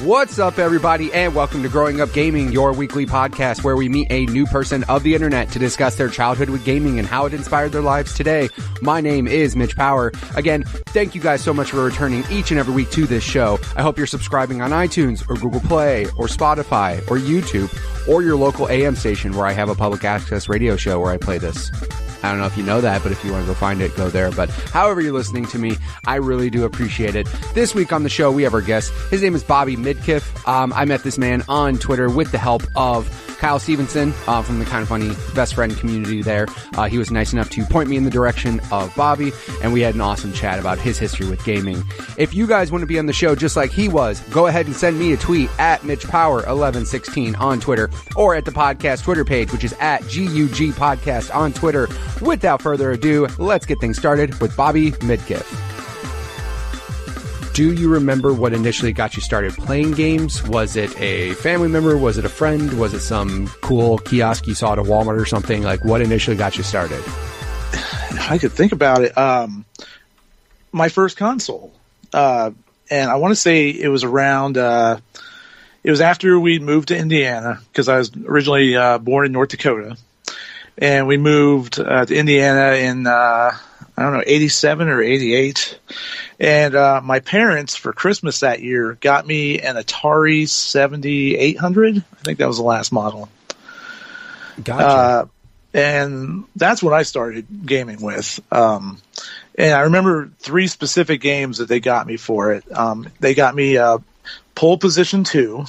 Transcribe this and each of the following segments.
What's up, everybody, and welcome to Growing Up Gaming, your weekly podcast where we meet a new person of the internet to discuss their childhood with gaming and how it inspired their lives today. My name is Mitch Power. Again, thank you guys so much for returning each and every week to this show. I hope you're subscribing on iTunes or Google Play or Spotify or YouTube or your local AM station where I have a public access radio show where I play this. I don't know if you know that, but if you want to go find it, go there. But however you're listening to me, I really do appreciate it. This week on the show, we have our guest. His name is Bobby Midkiff. I met this man on Twitter with the help of Kyle Stevenson from the Kind of Funny best friend community there. He was nice enough to point me in the direction of Bobby, and we had an awesome chat about his history with gaming. If you guys want to be on the show just like he was, go ahead and send me a tweet at MitchPower1116 on Twitter, or at the podcast Twitter page, which is at GUG Podcast on Twitter. Without further ado, let's get things started with Bobby Midkiff. Do you remember what initially got you started playing games? Was it a family member? Was it a friend? Was it some cool kiosk you saw at a Walmart or something? Like, what initially got you started? I could think about it. My first console. And I want to say it was around, it was after we moved to Indiana, because I was originally born in North Dakota. And we moved to Indiana in, 87 or 88. And my parents, for Christmas that year, got me an Atari 7800. I think that was the last model. Gotcha. And that's what I started gaming with. And I remember three specific games that they got me for it. They got me Pole Position 2,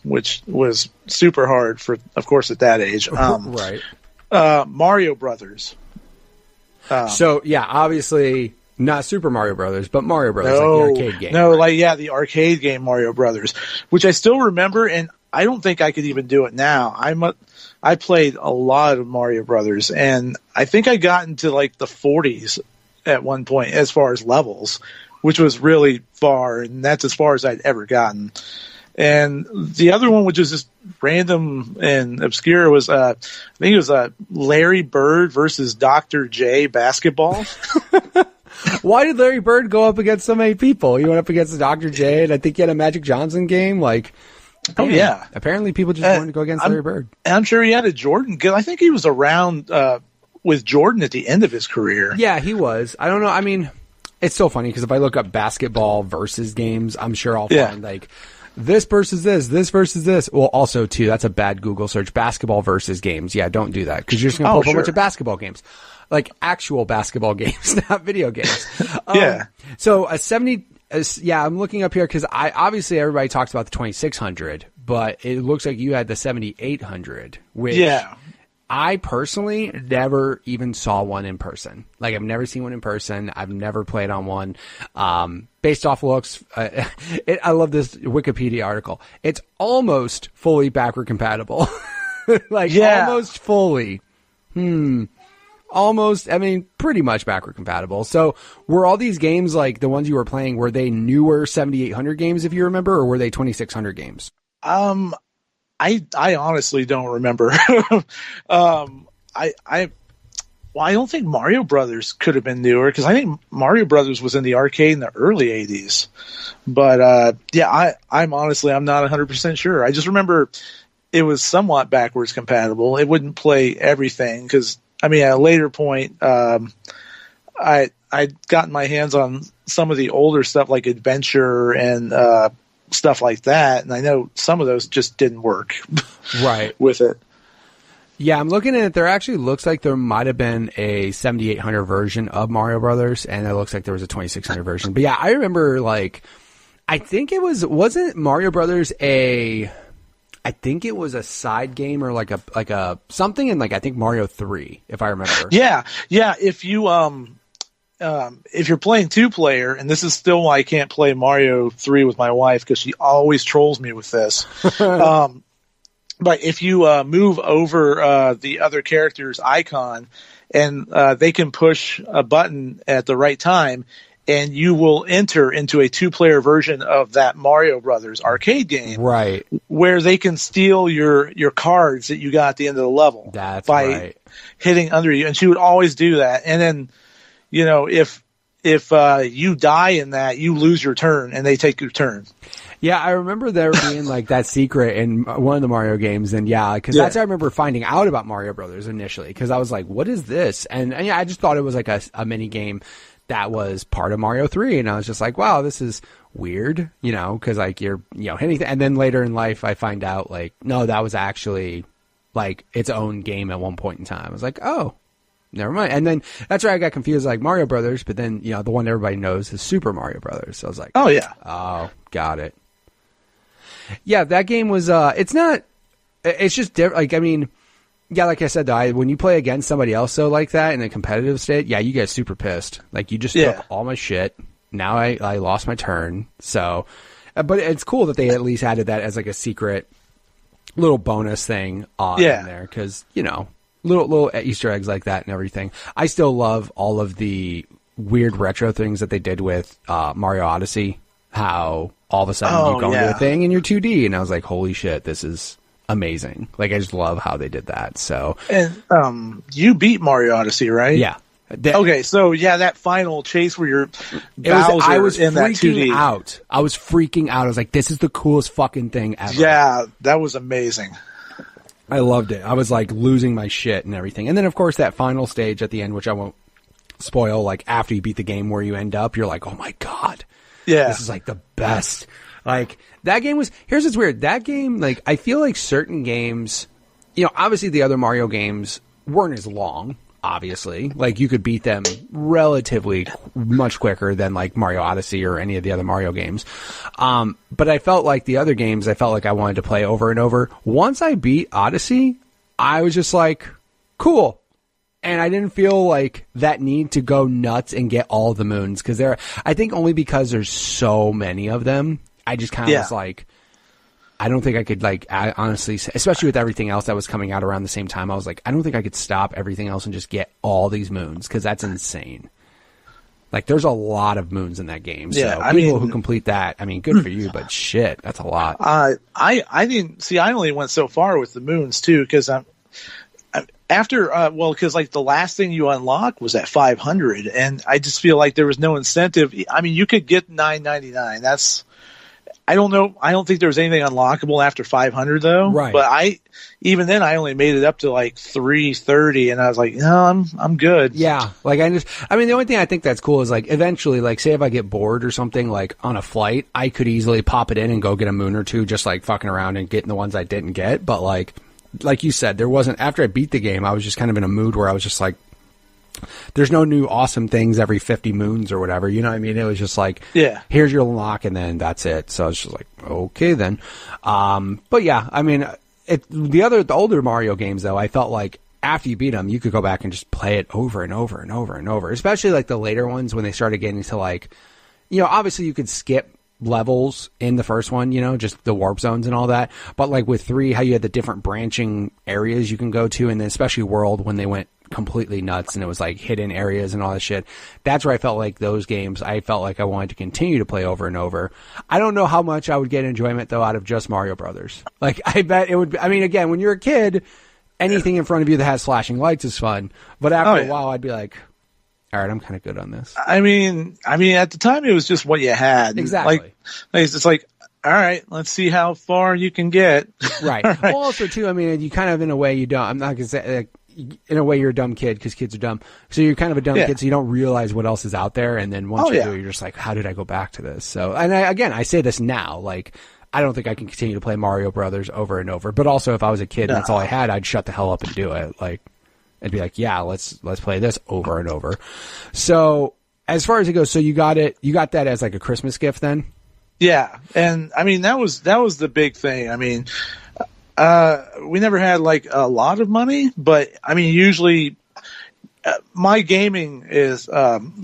which was super hard for, of course, at that age. Right. Mario Brothers. So, yeah, obviously not Super Mario Brothers, but Mario Brothers, like the arcade game. No, right? the arcade game Mario Brothers, which I still remember, and I don't think I could even do it now. I played a lot of Mario Brothers, and I think I got into like the 40s at one point as far as levels, which was really far, and that's as far as I'd ever gotten. And the other one, which was just random and obscure, was I think it was Larry Bird versus Dr. J basketball. Why did Larry Bird go up against so many people? He went up against Dr. J, and I think he had a Magic Johnson game. Like, man, yeah. Apparently people just wanted to go against Larry Bird. I'm sure he had a Jordan. I think he was around with Jordan at the end of his career. Yeah, he was. I don't know. I mean, it's so funny because if I look up basketball versus games, I'm sure I'll find like this versus this versus this. Well, also, too, that's a bad Google search. Basketball versus games. Yeah, don't do that because you're just going to pull up a bunch of basketball games. Like actual basketball games, not video games. Yeah. So I'm looking up here because obviously everybody talks about the 2600, but it looks like you had the 7800, which I personally never even saw one in person. Like I've never seen one in person. I've never played on one. Based off looks, I love this Wikipedia article. It's almost fully backward compatible. Almost fully. Almost, I mean, pretty much backward compatible. So were all these games, like the ones you were playing, were they newer 7800 games, if you remember, or were they 2600 games? I honestly don't remember. I don't think Mario Brothers could have been newer because I think Mario Brothers was in the arcade in the early 80s. But I'm not 100% sure. I just remember it was somewhat backwards compatible. It wouldn't play everything because, I mean, at a later point, I'd gotten my hands on some of the older stuff like Adventure and stuff like that, and I know some of those just didn't work right with it. Yeah, I'm looking at it. There actually looks like there might have been a 7800 version of Mario Brothers, and it looks like there was a 2600 version. But yeah, I remember, like, I think it wasn't Mario Brothers I think it was a side game or like a something in, like, I think Mario 3, if I remember. Yeah. If you're playing 2-player, and this is still why I can't play Mario 3 with my wife because she always trolls me with this. But if you move over the other character's icon, and they can push a button at the right time, and you will enter into a 2-player version of that Mario Brothers arcade game, right? Where they can steal your cards that you got at the end of the level. That's by right. hitting under you, and she would always do that. And then, if if you die in that, you lose your turn and they take your turn. Yeah, I remember there being like that secret in one of the Mario games, and because that's how I remember finding out about Mario Brothers initially, because I was like, "What is this?" And I just thought it was like a mini game that was part of Mario 3, and I was just like, "Wow, this is weird," because like you're anything. And then later in life, I find out like, no, that was actually like its own game at one point in time. I was like, "Oh, never mind." And then that's where I got confused, like Mario Brothers, but then the one everybody knows is Super Mario Brothers. So I was like, "Oh yeah, oh, got it." Yeah, that game was, it's just different. Like, I mean, like I said, though, when you play against somebody else, though, like that in a competitive state, you get super pissed. Like, you just took all my shit. Now I lost my turn. So, but it's cool that they at least added that as like a secret little bonus thing in there. Cause, little Easter eggs like that and everything. I still love all of the weird retro things that they did with, Mario Odyssey. How all of a sudden you go into a thing and you're 2D, and I was like, holy shit, this is amazing. Like, I just love how they did that. So, and you beat Mario Odyssey, right? Yeah. Okay, so that final chase where you're Bowser I was in that 2D. Out. I was freaking out. I was like, this is the coolest fucking thing ever. Yeah, that was amazing. I loved it. I was like losing my shit and everything. And then of course that final stage at the end, which I won't spoil, like after you beat the game where you end up, you're like, oh my God. Yeah. This is like the best. Like that game was, here's what's weird. That game, like I feel like certain games, obviously the other Mario games weren't as long, obviously. Like you could beat them relatively much quicker than like Mario Odyssey or any of the other Mario games. But I felt like the other games, I felt like I wanted to play over and over. Once I beat Odyssey, I was just like, cool. And I didn't feel like that need to go nuts and get all the moons, because I think only because there's so many of them, I just kind of was like, I don't think I could honestly, especially with everything else that was coming out around the same time, I was like, I don't think I could stop everything else and just get all these moons, because that's insane. Like there's a lot of moons in that game. So people who complete that, I mean, good for you, but shit, that's a lot. I didn't see. I only went so far with the moons too, because because like the last thing you unlock was at 500, and I just feel like there was no incentive. I mean, you could get 999. I don't know. I don't think there was anything unlockable after 500 though. Right. But even then I only made it up to like 330, and I was like, no, I'm good. Yeah. Like the only thing I think that's cool is like eventually, like say if I get bored or something like on a flight, I could easily pop it in and go get a moon or two, just like fucking around and getting the ones I didn't get. But like you said, there wasn't, after I beat the game, I was just kind of in a mood where I was just like, there's no new awesome things every 50 moons or whatever. You know what I mean? It was just like, here's your unlock and then that's it. So I was just like, okay then. But yeah, I mean, the older Mario games though, I felt like after you beat them, you could go back and just play it over and over and over and over, especially like the later ones when they started getting to like, obviously you could skip levels in the first one, just the warp zones and all that. But like with 3, how you had the different branching areas you can go to, and then especially World when they went completely nuts and it was like hidden areas and all that shit. That's where I felt like those games, I felt like I wanted to continue to play over and over. I don't know how much I would get enjoyment though out of just Mario Brothers. Like I bet it would be, I mean, again, when you're a kid, anything in front of you that has flashing lights is fun. But after a while, I'd be like, all right, I'm kind of good on this. I mean, at the time it was just what you had. Exactly. Like it's like, all right, let's see how far you can get. Right. Right. Well, also too, I mean, you kind of, in a way, you don't. I'm not gonna say, in a way, you're a dumb kid because kids are dumb. So you're kind of a dumb kid, so you don't realize what else is out there. And then once you do, you're just like, how did I go back to this? So, and I say this now, like, I don't think I can continue to play Mario Brothers over and over. But also, if I was a kid and that's all I had, I'd shut the hell up and do it. Like, I'd be like, yeah, let's play this over and over. So as far as it goes, so you got that as like a Christmas gift then? Yeah. And I mean, that was the big thing. I mean, we never had like a lot of money, but I mean, usually my gaming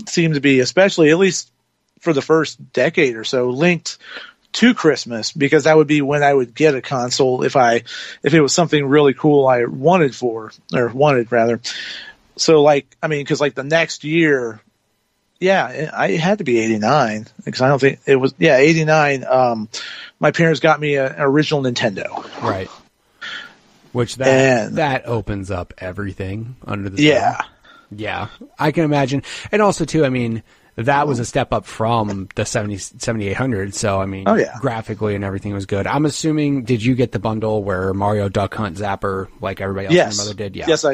seemed to be, especially at least for the first decade or so, linked to Christmas, because that would be when I would get a console if it was something really cool I wanted rather. So like, I mean, because like the next year, I had to be 89, because I don't think it was 89. My parents got me an original Nintendo, right? Which that opens up everything under the sun. Yeah, I can imagine. And also too, I mean, that was a step up from the 7800. So, I mean, graphically and everything was good. I'm assuming, did you get the bundle where Mario Duck Hunt Zapper, like everybody else and your mother did? Yeah. Yes,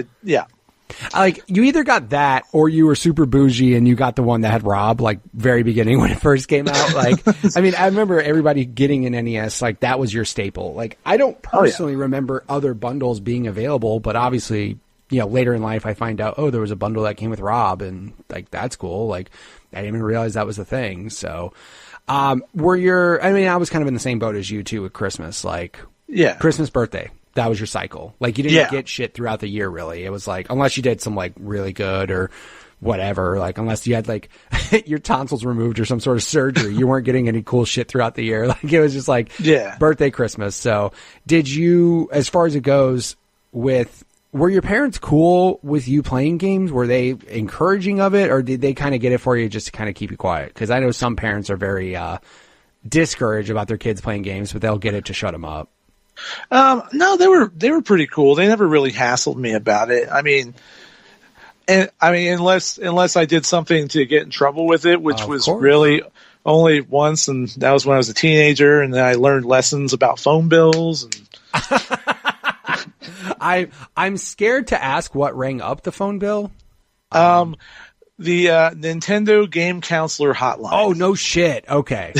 Like, you either got that or you were super bougie and you got the one that had Rob, like, very beginning when it first came out. Like, I mean, I remember everybody getting an NES, like, that was your staple. Like, I don't personally remember other bundles being available, but obviously, you know, later in life I find out, oh, there was a bundle that came with Rob, and, like, that's cool. Like, I didn't even realize that was a thing. So, I was kind of in the same boat as you, too, with Christmas. Like, Christmas, birthday. That was your cycle. Like, you didn't get shit throughout the year, really. It was like, unless you did some, like, really good or whatever, like, unless you had, like, your tonsils removed or some sort of surgery, you weren't getting any cool shit throughout the year. Like, it was just like, birthday, Christmas. So, did you, as far as it goes, were your parents cool with you playing games? Were they encouraging of it, or did they kind of get it for you just to kind of keep you quiet? Because I know some parents are very discouraged about their kids playing games, but they'll get it to shut them up. No, they were pretty cool. They never really hassled me about it. I mean, unless I did something to get in trouble with it, which was really only once, and that was when I was a teenager, and then I learned lessons about phone bills. And I'm scared to ask what rang up the phone bill. The Nintendo Game Counselor hotline. Oh, no shit. Okay.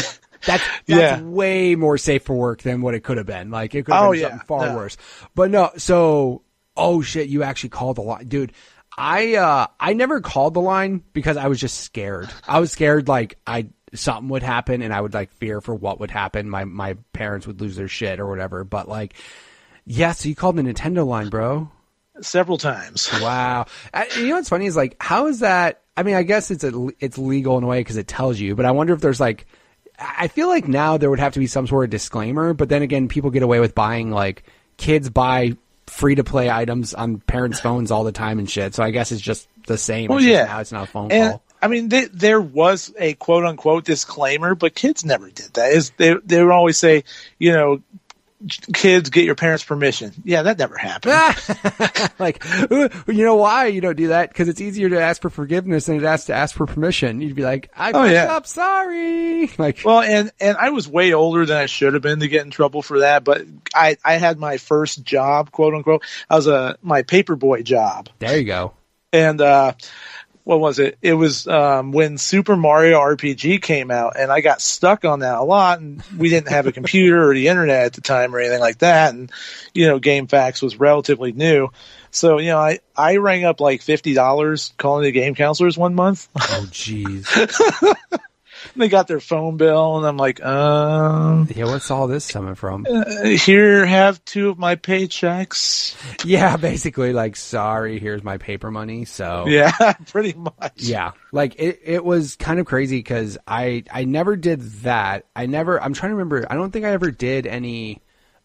That's way more safe for work than what it could have been. Like, it could have been something far worse. But no, so, oh shit, you actually called the line. Dude, I never called the line because I was just scared. I was scared, like, something would happen and I would, like, fear for what would happen. My parents would lose their shit or whatever. But, like, so you called the Nintendo line, bro? Several times. Wow. You know what's funny is, like, how is that? I mean, I guess it's legal in a way because it tells you, but I wonder if there's, like, I feel like now there would have to be some sort of disclaimer, but then again, people get away with buying, like, kids buy free-to-play items on parents' phones all the time and shit, so I guess it's just the same. Well, now it's not a phone call. I mean, there was a quote-unquote disclaimer, but kids never did that. They would always say, you know, kids, get your parents' permission. Yeah, that never happened. Like, you know why you don't do that? Because it's easier to ask for forgiveness than it is to ask for permission. You'd be like, I fucked up, sorry. Like, well, and I was way older than I should have been to get in trouble for that. But I had my first job, quote unquote. I was my paperboy job. There you go. And what was it? It was when Super Mario RPG came out, and I got stuck on that a lot, and we didn't have a computer or the internet at the time or anything like that, and, you know, GameFAQs was relatively new. So, you know, I rang up like $50 calling the game counselors one month. Oh, jeez. They got their phone bill, and I'm like, yeah, what's all this coming from? Here, have 2 of my paychecks. Yeah, basically, like, sorry, here's my paper money. So yeah, pretty much. Yeah, like, it was kind of crazy because I never did that. I'm trying to remember. I don't think I ever did any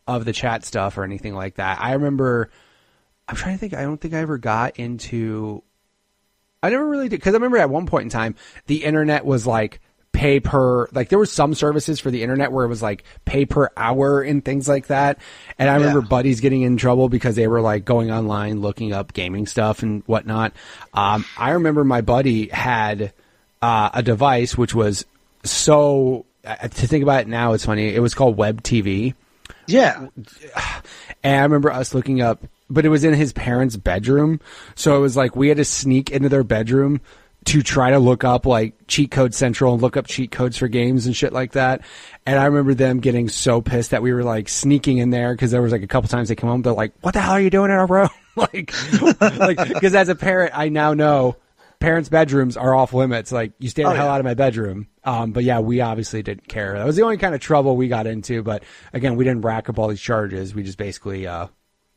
of the chat stuff or anything like that. I'm trying to think. I don't think I ever got into. I never really did, because I remember at one point in time the internet was like, pay per, like, there was some services for the internet where it was like pay per hour and things like that. And I remember buddies getting in trouble because they were like going online looking up gaming stuff and whatnot. I remember my buddy had a device which was to think about it now, it's funny. It was called Web TV. Yeah. And I remember us looking up, but it was in his parents' bedroom. So it was like we had to sneak into their bedroom to try to look up like Cheat Code Central and look up cheat codes for games and shit like that. And I remember them getting so pissed that we were like sneaking in there, because there was like a couple times they come home, they're like, what the hell are you doing in our room? like, because as a parent, I now know parents' bedrooms are off limits. Like, you stay the hell out of my bedroom. But yeah, we obviously didn't care. That was the only kind of trouble we got into. But again, we didn't rack up all these charges. We just basically,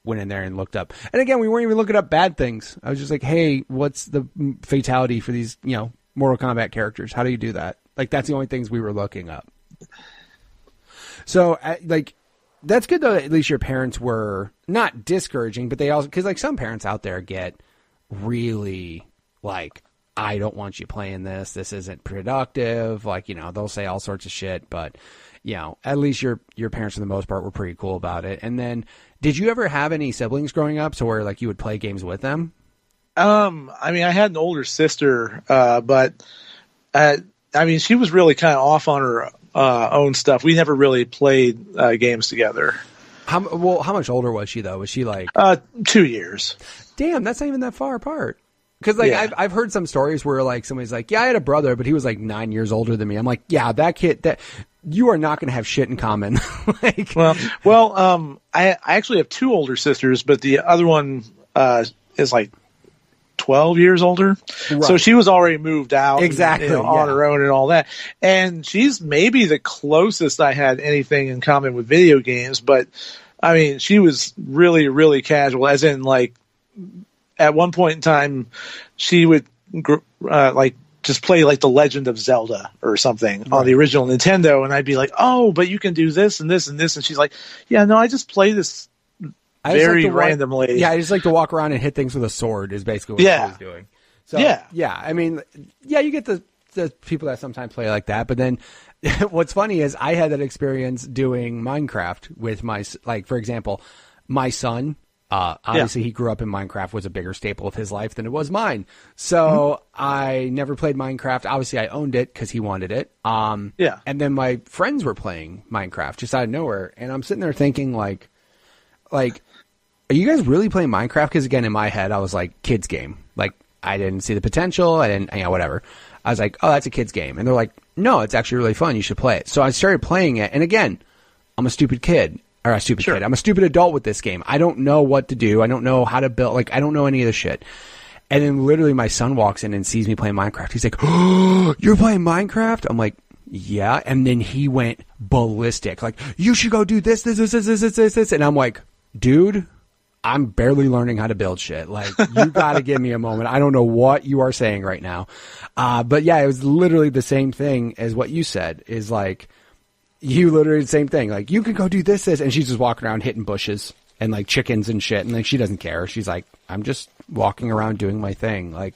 went in there and looked up. And again, we weren't even looking up bad things. I was just like, hey, what's the fatality for these, you know, Mortal Kombat characters? How do you do that? Like, that's the only things we were looking up. So, like, that's good though. At least your parents were not discouraging, but they also, because like some parents out there get really like, I don't want you playing this. This isn't productive. Like, you know, they'll say all sorts of shit, but you know, at least your parents for the most part were pretty cool about it. And then, did you ever have any siblings growing up, so where like you would play games with them? I mean, I had an older sister, but I mean, she was really kind of off on her own stuff. We never really played games together. How much older was she, though? Was she like 2 years? Damn, that's not even that far apart. Because like I've heard some stories where like somebody's like, yeah, I had a brother, but he was like 9 years older than me. I'm like, yeah, that kid, that you are not going to have shit in common. Like, I actually have 2 older sisters, but the other one is like 12 years older. Right. So she was already moved out exactly on her own and all that. And she's maybe the closest I had anything in common with video games. But I mean, she was really, really casual, as in like at one point in time, she would like just play like The Legend of Zelda or something on the original Nintendo. And I'd be like, oh, but you can do this and this and this. And she's like, yeah, no, I just play this very randomly. Yeah, I just like to walk around and hit things with a sword is basically what she was doing. So, yeah, I mean, yeah, you get the people that sometimes play like that. But then what's funny is I had that experience doing Minecraft with my, like, for example, my son. Obviously, he grew up in Minecraft, was a bigger staple of his life than it was mine. So I never played Minecraft. Obviously, I owned it because he wanted it. And then my friends were playing Minecraft just out of nowhere. And I'm sitting there thinking, like, are you guys really playing Minecraft? Because, again, in my head, I was like, kids game. Like, I didn't see the potential. I didn't, whatever. I was like, oh, that's a kid's game. And they're like, no, it's actually really fun. You should play it. So I started playing it. And, again, I'm a stupid kid. Or a stupid kid. I'm a stupid adult with this game. I don't know what to do. I don't know how to build. Like, I don't know any of the shit. And then literally my son walks in and sees me playing Minecraft. He's like, oh, you're playing Minecraft? I'm like, yeah. And then he went ballistic. Like, you should go do this. And I'm like, dude, I'm barely learning how to build shit. Like, you got to give me a moment. I don't know what you are saying right now. But yeah, it was literally the same thing as what you said, is like, you literally the same thing. Like, you could go do this, and she's just walking around hitting bushes and like chickens and shit. And like, she doesn't care. She's like, I'm just walking around doing my thing. Like,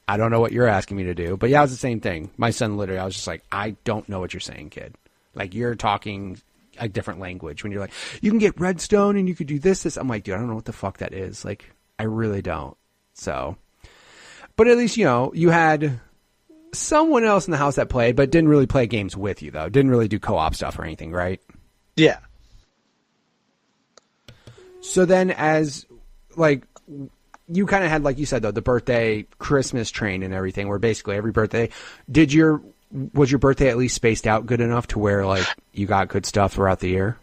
I don't know what you're asking me to do. But yeah, it was the same thing. My son literally, I was just like, I don't know what you're saying, kid. Like, you're talking a different language when you're like, you can get redstone and you could do this. I'm like, dude, I don't know what the fuck that is. Like, I really don't. So, but at least, you had someone else in the house that played, but didn't really play games with you, though. Didn't really do co-op stuff or anything, right? Yeah. So then as, like, you kind of had, like you said, though, the birthday Christmas train and everything, where basically every birthday, was your birthday at least spaced out good enough to where, like, you got good stuff throughout the year?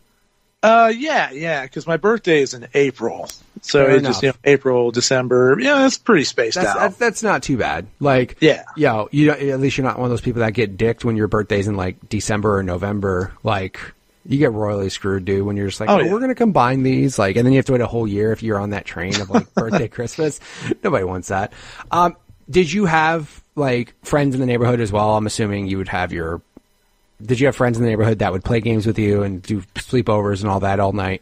Yeah, because my birthday is in April. So it's just, April, December. Yeah, that's pretty spaced out. That's not too bad. Like, at least you're not one of those people that get dicked when your birthday's in, like, December or November. Like, you get royally screwed, dude, when you're just like, we're going to combine these. Like, and then you have to wait a whole year if you're on that train of, like, birthday, Christmas. Nobody wants that. Did you have, like, friends in the neighborhood as well? I'm assuming you would have did you have friends in the neighborhood that would play games with you and do sleepovers and all that all night?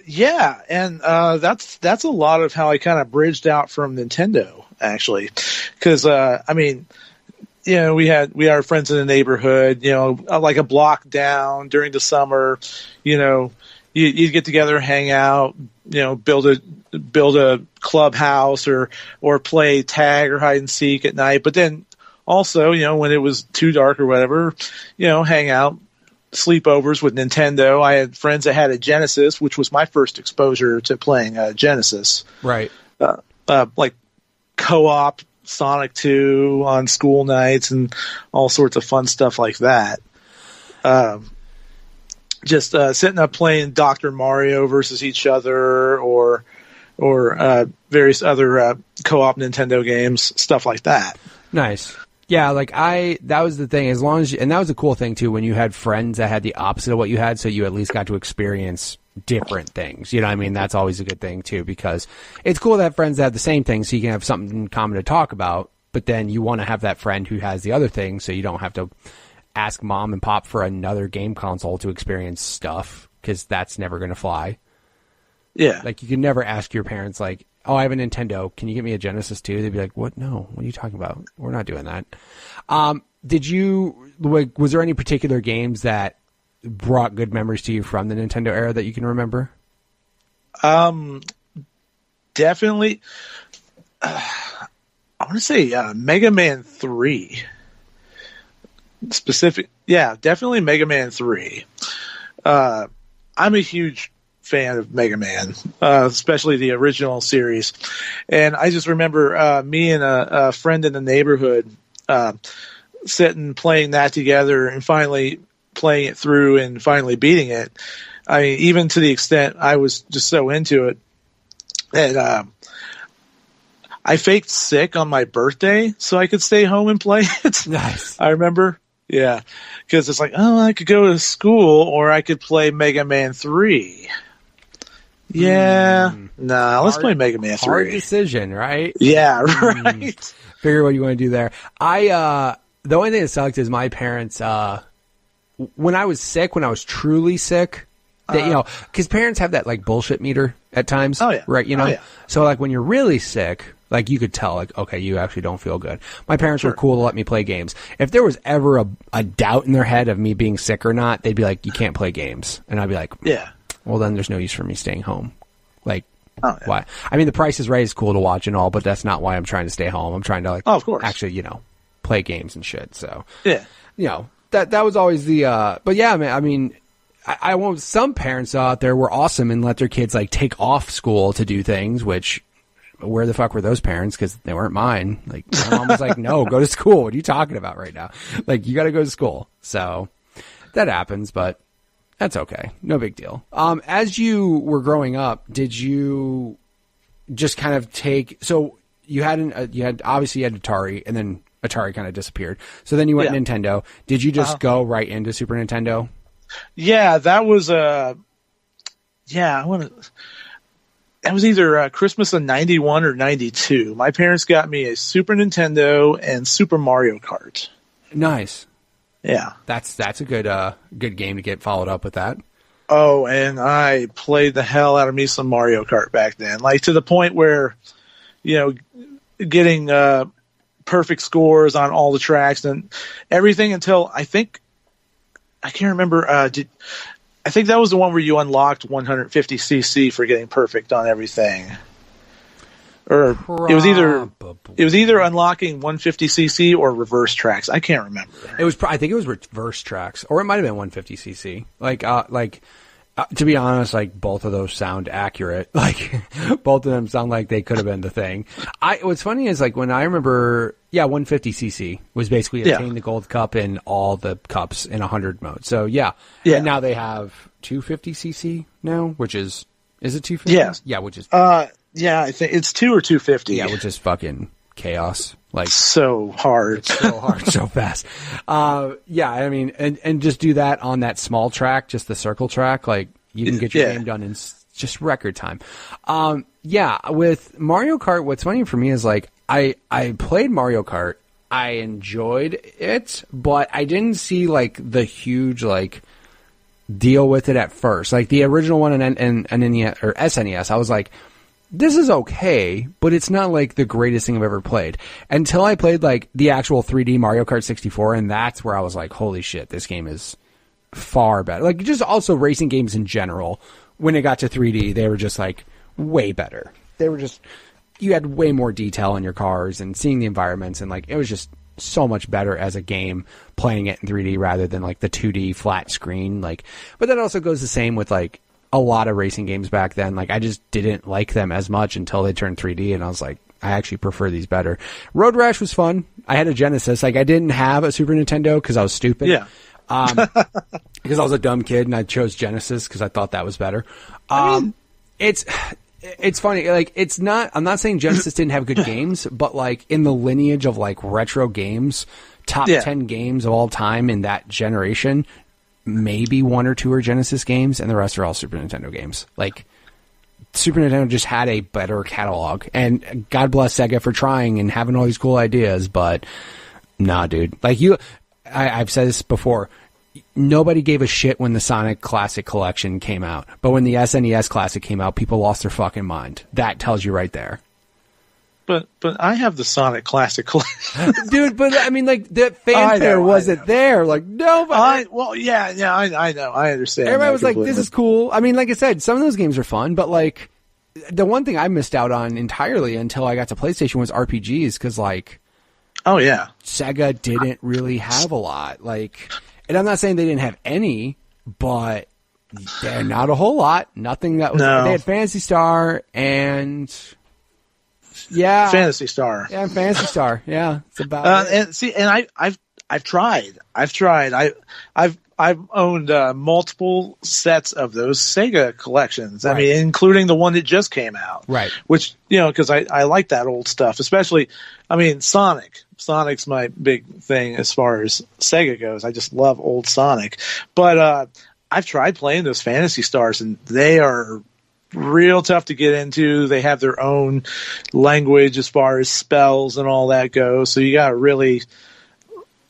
Yeah, and that's a lot of how I kind of bridged out from Nintendo, actually, because I mean, we had our friends in the neighborhood, like a block down during the summer, you'd get together, hang out, build a clubhouse or play tag or hide and seek at night, but then. Also, when it was too dark or whatever, hang out, sleepovers with Nintendo. I had friends that had a Genesis, which was my first exposure to playing Genesis. Right. Like co-op Sonic 2 on school nights and all sorts of fun stuff like that. Just sitting up playing Dr. Mario versus each other or various other co-op Nintendo games, stuff like that. Nice. Yeah, like that was the thing, as long as and that was a cool thing too, when you had friends that had the opposite of what you had, so you at least got to experience different things. You know what I mean? That's always a good thing too, because it's cool to have friends that have the same thing so you can have something in common to talk about, but then you want to have that friend who has the other thing so you don't have to ask mom and pop for another game console to experience stuff, because that's never going to fly. Yeah. Like, you can never ask your parents, like, oh, I have a Nintendo, can you get me a Genesis too? They'd be like, what? No, what are you talking about? We're not doing that. Was there any particular games that brought good memories to you from the Nintendo era that you can remember? Definitely. I want to say Mega Man 3. definitely Mega Man 3. I'm a huge fan of Mega Man, especially the original series. And I just remember me and a friend in the neighborhood sitting playing that together and finally playing it through and finally beating it. I mean, even to the extent I was just so into it that I faked sick on my birthday so I could stay home and play it. Nice. I remember. Yeah. Because it's like, oh, I could go to school or I could play Mega Man 3. Yeah. Let's play Mega Man 3. Hard decision, right? Yeah, right. Figure what you want to do there. The only thing that sucked is my parents, when I was sick, when I was truly sick, that, because parents have that like bullshit meter at times. Oh, yeah. Right. Oh, yeah. So like when you're really sick, like you could tell, like, okay, you actually don't feel good. My parents were cool to let me play games. If there was ever a doubt in their head of me being sick or not, they'd be like, you can't play games. And I'd be like, yeah. Well, then there's no use for me staying home. Like, why? I mean, The Price is Right is cool to watch and all, but that's not why I'm trying to stay home. I'm trying to like, of course, actually, play games and shit. So yeah, that was always the. But yeah, man, I mean, I want some parents out there were awesome and let their kids like take off school to do things. Which, where the fuck were those parents? Because they weren't mine. Like my mom was like, "No, go to school. What are you talking about right now? Like you got to go to school." So that happens, but that's okay. No big deal. As you were growing up, did you just kind of take? So you had obviously you had Atari, and then Atari kind of disappeared. So then you went Nintendo. Did you just go right into Super Nintendo? Yeah, that was that was either Christmas of 91 or 92. My parents got me a Super Nintendo and Super Mario Kart. Nice. Yeah. That's a good game to get followed up with that. Oh, and I played the hell out of me some Mario Kart back then. Like to the point where, getting perfect scores on all the tracks and everything until I can't remember. I think that was the one where you unlocked 150cc for getting perfect on everything. Or it was either unlocking 150cc or reverse tracks. I can't remember. I think it was reverse tracks, or it might have been 150cc. To be honest, like both of those sound accurate. Like both of them sound like they could have been the thing. What's funny is like when I remember, 150cc was basically attain the gold cup in all the cups in 100 mode. So yeah. And now they have 250cc now, which is it 250? Yes. Yeah, which is I think it's 2 or 250. Yeah, which is fucking chaos. Like so hard. It's so hard, so fast. I mean, and just do that on that small track, just the circle track. Like you can get your game done in just record time. With Mario Kart, what's funny for me is like I played Mario Kart. I enjoyed it, but I didn't see like the huge like deal with it at first. Like the original one and NES or SNES, I was like, this is okay, but it's not like the greatest thing I've ever played. Until I played like the actual 3D Mario Kart 64, and that's where I was like, holy shit, this game is far better. Like just also racing games in general, when it got to 3D, they were just like way better. They were just, you had way more detail in your cars and seeing the environments, and like it was just so much better as a game playing it in 3D rather than like the 2D flat screen. Like, but that also goes the same with like a lot of racing games back then. Like I just didn't like them as much until they turned 3D, and I was like, I actually prefer these better. Road Rash was fun. I had a Genesis. Like I didn't have a Super Nintendo because I was stupid. Yeah. Because I was a dumb kid and I chose Genesis because I thought that was better. It's funny. Like it's not. I'm not saying Genesis didn't have good games, but like in the lineage of like retro games, top 10 games of all time in that generation, maybe one or two are Genesis games, and the rest are all Super Nintendo games. Like Super Nintendo just had a better catalog, and God bless Sega for trying and having all these cool ideas, but nah, dude. Like I've said this before. Nobody gave a shit when the Sonic Classic Collection came out, but when the SNES Classic came out, people lost their fucking mind. That tells you right there. But I have the Sonic Classic Collection, dude. But I mean, like the fanfare wasn't there. Like nobody. I know. I understand. Everybody was like, "This is cool." I mean, like I said, some of those games are fun, but like the one thing I missed out on entirely until I got to PlayStation was RPGs, because like Oh yeah. Sega didn't really have a lot. Like, and I'm not saying they didn't have any, but they're not a whole lot. Nothing that was. No. They had Phantasy Star and Phantasy Star. Yeah, Phantasy Star. Yeah, it's about. I've tried. I've owned multiple sets of those Sega collections. Right. I mean, including the one that just came out. Right. Which, because I like that old stuff, especially, I mean, Sonic. Sonic's my big thing as far as Sega goes. I just love old Sonic. But I've tried playing those Phantasy Stars, and they are real tough to get into. They have their own language as far as spells and all that goes. So you got to really...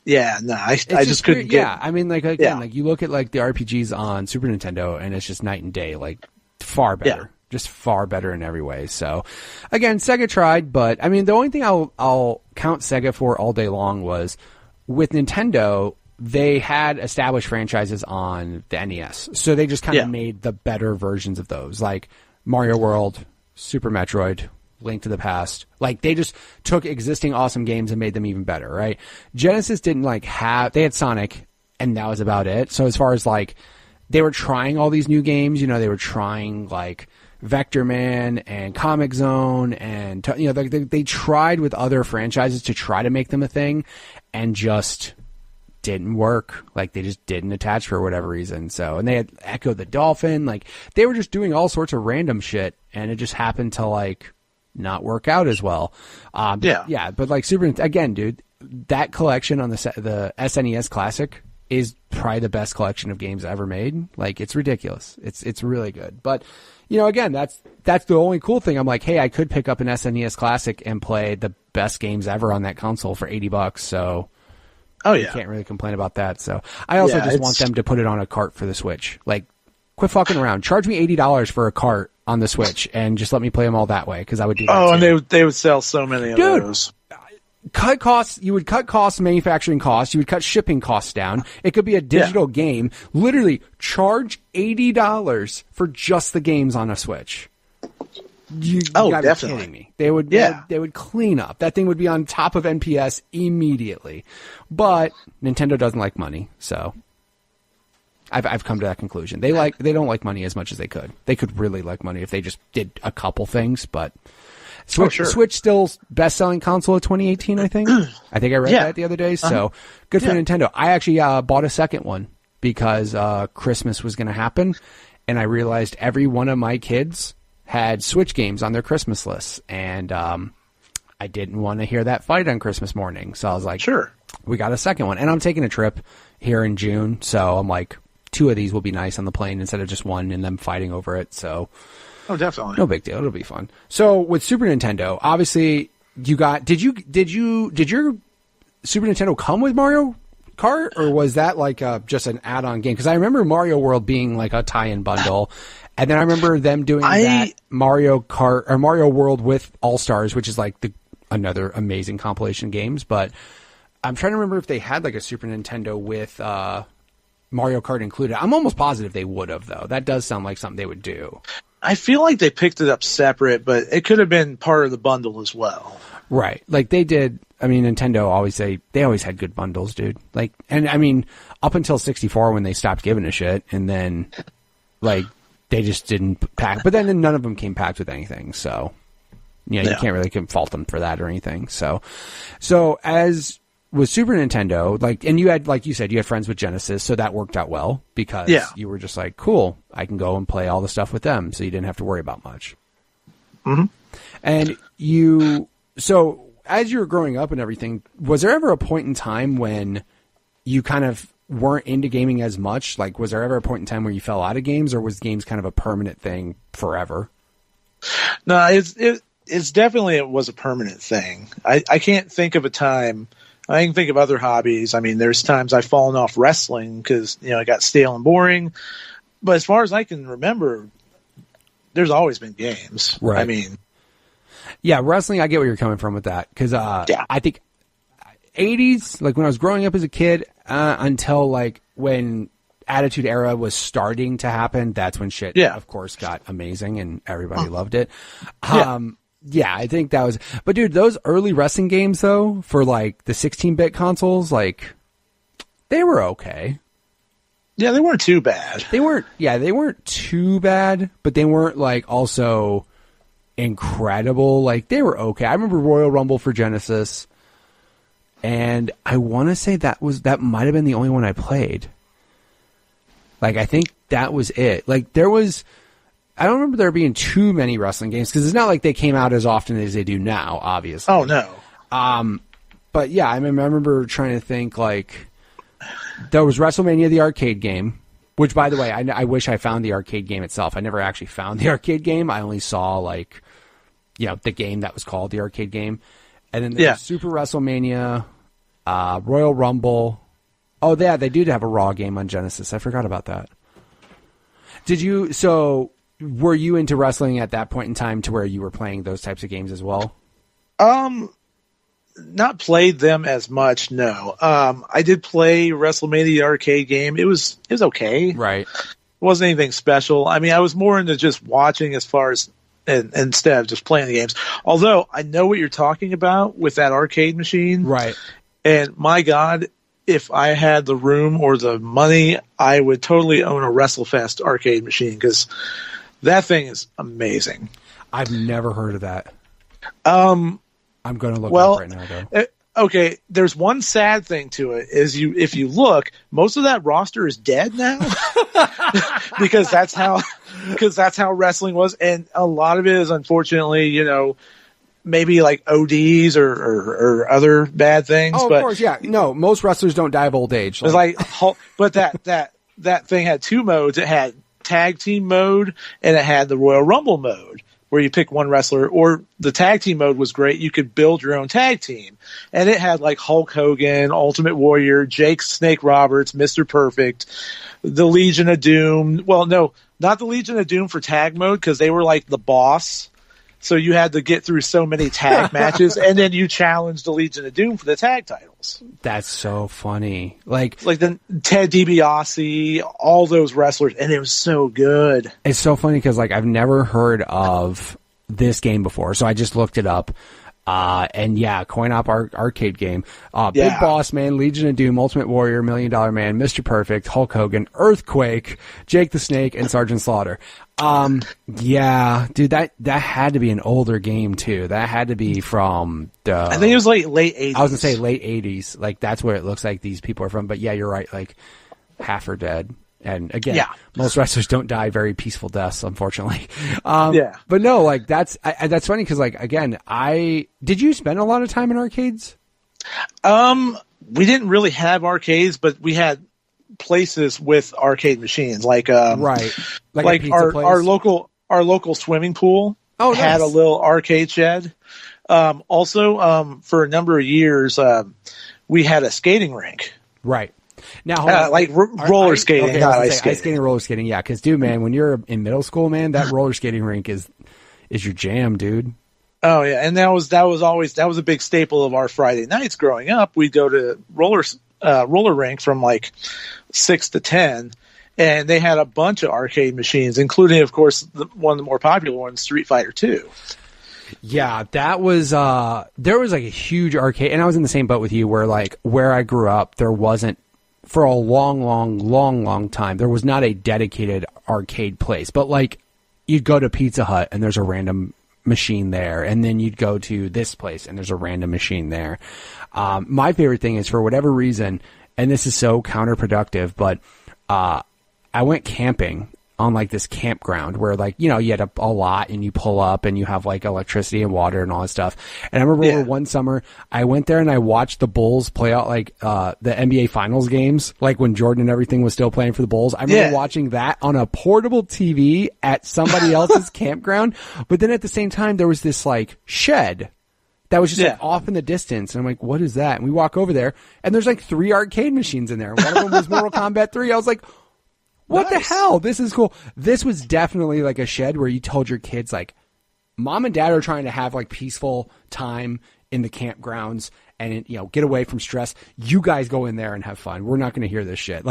Yeah, no, I just couldn't get. Yeah, I mean, like again, like you look at like the RPGs on Super Nintendo, and it's just night and day. Like far better, just far better in every way. So, again, Sega tried, but I mean, the only thing I'll count Sega for all day long was with Nintendo. They had established franchises on the NES, so they just kind of made the better versions of those, like Mario World, Super Metroid, Link to the Past. Like, they just took existing awesome games and made them even better, right? Genesis didn't they had Sonic, and that was about it. So as far as like, they were trying all these new games, they were trying like Vector Man and Comic Zone, and they tried with other franchises to try to make them a thing, and just didn't work. Like, they just didn't attach for whatever reason. So, and they had Echo the Dolphin. Like, they were just doing all sorts of random shit, and it just happened to like not work out as well. But like again, dude, that collection on the SNES Classic is probably the best collection of games ever made. Like, it's ridiculous. It's really good. But again, that's the only cool thing. I'm like, hey, I could pick up an SNES Classic and play the best games ever on that console for $80. So you can't really complain about that. So I also just want them to put it on a cart for the Switch. Like, quit fucking around. Charge me $80 for a cart on the Switch and just let me play them all that way, because I would do that too. And they would sell so many of those. Cut costs. You would cut costs, manufacturing costs. You would cut shipping costs down. It could be a digital game. Literally, charge $80 for just the games on a Switch. You gotta definitely. be kidding me. They would clean up. That thing would be on top of NPS immediately. But Nintendo doesn't like money, so I've come to that conclusion. They don't like money as much as they could. They could really like money if they just did a couple things, but Switch still best-selling console of 2018, I think. I think I read that the other day, so good for Nintendo. I actually bought a second one because Christmas was going to happen, and I realized every one of my kids had Switch games on their Christmas lists, and I didn't want to hear that fight on Christmas morning, so I was like, sure, we got a second one. And I'm taking a trip here in June, so I'm like, 2 of these will be nice on the plane instead of just one and them fighting over it. So, definitely, no big deal. It'll be fun. So with Super Nintendo, obviously, you got. Did your Super Nintendo come with Mario Kart, or was that like just an add-on game? Because I remember Mario World being like a tie-in bundle, and then I remember them doing that Mario Kart or Mario World with All Stars, which is like another amazing compilation of games. But I'm trying to remember if they had like a Super Nintendo with Mario Kart included. I'm almost positive they would have, though. That does sound like something they would do. I feel like they picked it up separate, but it could have been part of the bundle as well. Right. Like they did. I mean, Nintendo always had good bundles, dude. Like, and I mean, up until 64 when they stopped giving a shit, and then like they just didn't pack. But then none of them came packed with anything. So, you can't really fault them for that or anything. So as with Super Nintendo, like, and you had, like you said, you had friends with Genesis, so that worked out well because you were just like, cool, I can go and play all the stuff with them, so you didn't have to worry about much. Mm-hmm. And so as you were growing up and everything, was there ever a point in time when you kind of weren't into gaming as much? Like, was there ever a point in time where you fell out of games, or was games kind of a permanent thing forever? No, it's definitely, it was a permanent thing. I can't think of a time. I can think of other hobbies. I mean, there's times I've fallen off wrestling because, it got stale and boring. But as far as I can remember, there's always been games. Right. I mean, yeah, wrestling, I get where you're coming from with that. Because I think 80s, like when I was growing up as a kid, until like when Attitude Era was starting to happen, that's when shit, of course, got amazing and everybody loved it. Yeah, I think that was, but dude, those early wrestling games though, for like the 16-bit consoles, like they were okay. Yeah, they weren't too bad. They weren't too bad, but they weren't like also incredible. Like they were okay. I remember Royal Rumble for Genesis, and I want to say that might have been the only one I played. Like I think that was it. Like I don't remember there being too many wrestling games because it's not like they came out as often as they do now, obviously. Oh, no. But yeah, I remember trying to think, like, there was WrestleMania, the arcade game, which, by the way, I wish I found the arcade game itself. I never actually found the arcade game. I only saw, like, the game that was called the arcade game. And then there was Super WrestleMania, Royal Rumble. Oh, yeah, they do have a Raw game on Genesis. I forgot about that. Were you into wrestling at that point in time to where you were playing those types of games as well? Not played them as much, no. I did play WrestleMania the arcade game. It was okay. Right. It wasn't anything special. I mean, I was more into just watching as far as instead of just playing the games. Although I know what you're talking about with that arcade machine. Right. And my God, if I had the room or the money, I would totally own a WrestleFest arcade machine because that thing is amazing. I've never heard of that. I'm going to look it up right now, though. Okay, there's one sad thing to it is if you look, most of that roster is dead now because that's how wrestling was, and a lot of it is unfortunately, maybe like ODs or other bad things. Oh, of course, yeah. No, most wrestlers don't die of old age. It's but that thing had two modes. It had tag team mode and it had the Royal Rumble mode where you pick one wrestler, or the tag team mode was great. You could build your own tag team, and it had like Hulk Hogan, Ultimate Warrior, Jake Snake Roberts, Mr. Perfect, the Legion of Doom. Well, no, not the Legion of Doom for tag mode because they were like the boss. So you had to get through so many tag matches, and then you challenged the Legion of Doom for the tag titles. That's so funny. Like the Ted DiBiase, all those wrestlers, and it was so good. It's so funny because I've never heard of this game before, so I just looked it up. And yeah, coin op arcade game. Big Boss Man, Legion of Doom, Ultimate Warrior, $1 Million Man, Mr. Perfect, Hulk Hogan, Earthquake, Jake the Snake, and Sergeant Slaughter. Yeah, dude, that had to be an older game too. That had to be from I think it was late 80s. I was gonna say late 80s. Like that's where it looks like these people are from. But yeah, you're right. Like half are dead. And again, most wrestlers don't die very peaceful deaths, unfortunately. But no, that's funny because again, did you spend a lot of time in arcades? We didn't really have arcades, but we had places with arcade machines, like our local swimming pool had a little arcade shed. Also, for a number of years, we had a skating rink. Right. Now, roller skating, not ice skating. Ice skating and roller skating, yeah. Because, dude, man, when you're in middle school, man, that roller skating rink is your jam, dude. Oh yeah, and that was a big staple of our Friday nights growing up. We'd go to roller rink from 6 to 10, and they had a bunch of arcade machines, including, of course, one of the more popular ones, Street Fighter 2. Yeah, that was there was a huge arcade, and I was in the same boat with you, where I grew up, there wasn't. For a long time, there was not a dedicated arcade place. But you'd go to Pizza Hut and there's a random machine there, and then you'd go to this place and there's a random machine there. My favorite thing is, for whatever reason, and this is so counterproductive, but I went camping on this campground where you had a lot and you pull up and you have electricity and water and all that stuff. And I remember one summer I went there and I watched the Bulls play out the NBA Finals games, when Jordan and everything was still playing for the Bulls. I remember watching that on a portable TV at somebody else's campground. But then at the same time there was this shed that was just off in the distance. And I'm like, what is that? And we walk over there and there's 3 arcade machines in there. One of them was Mortal Kombat 3. I was like, what the hell? This is cool. This was definitely a shed where you told your kids, mom and dad are trying to have peaceful time in the campgrounds and, get away from stress. You guys go in there and have fun. We're not going to hear this shit.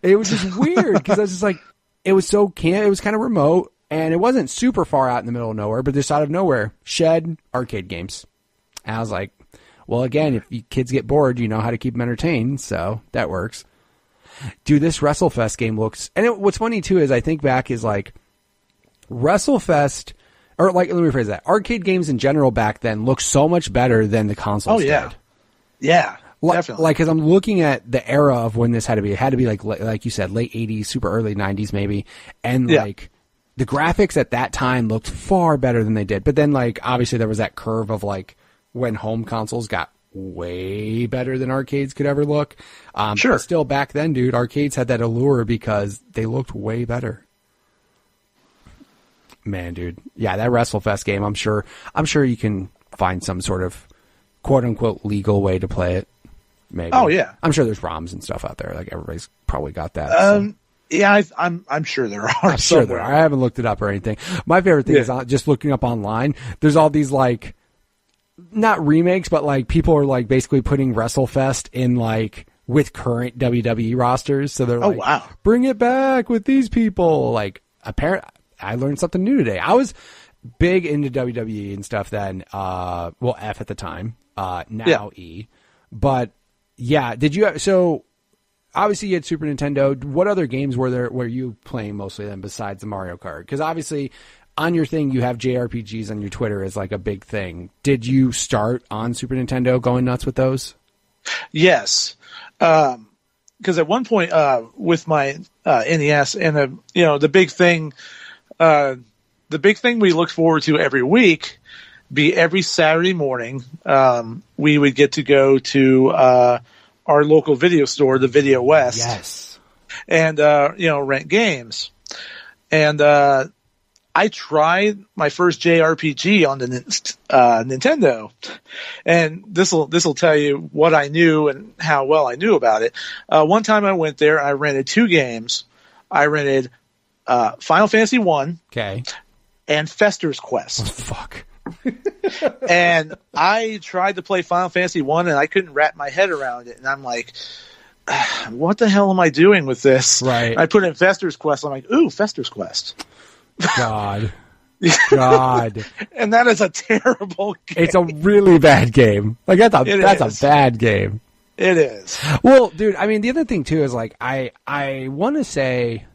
It was just weird because I was just it was so it was kind of remote. And it wasn't super far out in the middle of nowhere, but just out of nowhere, shed arcade games. And I was like, well, again, if you kids get bored, you know how to keep them entertained, so that works. Dude, this Wrestlefest game looks... And what's funny, too, is I think back is, like, Wrestlefest... Or, like, let me rephrase that. Arcade games in general back then looked so much better than the consoles did. Yeah, definitely. Like, because I'm looking at the era of when this had to be. It had to be, like you said, late 80s, super early 90s, maybe. And, like, the graphics at that time looked far better than they did. But then, like, obviously there was that curve of, like, when home consoles got way better than arcades could ever look. Sure. But still, back then, dude, arcades had that allure because they looked way better. Man, dude. Yeah, that Wrestlefest game, I'm sure you can find some sort of quote-unquote legal way to play it. Maybe. Oh, yeah. I'm sure there's ROMs and stuff out there. Like, everybody's probably got that. Yeah, I'm sure there are. I'm sure there are. I haven't looked it up or anything. My favorite thing is just looking up online. There's all these, like, not remakes, but, like, people are, like, basically putting WrestleFest in, like, with current WWE rosters. So they're like, wow, bring it back with these people. Like, apparently, I learned something new today. I was big into WWE and stuff then. Well, F at the time. Now E. But, yeah, did you... So, obviously, you had Super Nintendo. What other games were you playing mostly then besides the Mario Kart? Because, obviously... On your thing, you have JRPGs on your Twitter as like a big thing. Did you start on Super Nintendo going nuts with those? Yes. Because at one point with my NES and the big thing we looked forward to every week be every Saturday morning, we would get to go to our local video store, the Video West. Yes. And, rent games. And, I tried my first JRPG on the Nintendo, and this will tell you what I knew and how well I knew about it. One time I went there, I rented 2 games. I rented Final Fantasy 1, okay, and Fester's Quest. Oh, fuck. And I tried to play Final Fantasy 1, and I couldn't wrap my head around it. And I'm like, what the hell am I doing with this? Right. I put in Fester's Quest. I'm like, ooh, Fester's Quest. God. And that is a terrible game. It's a really bad game. Like, that's a bad game. It is. Well, dude, I mean, the other thing, too, is, like, I want to say...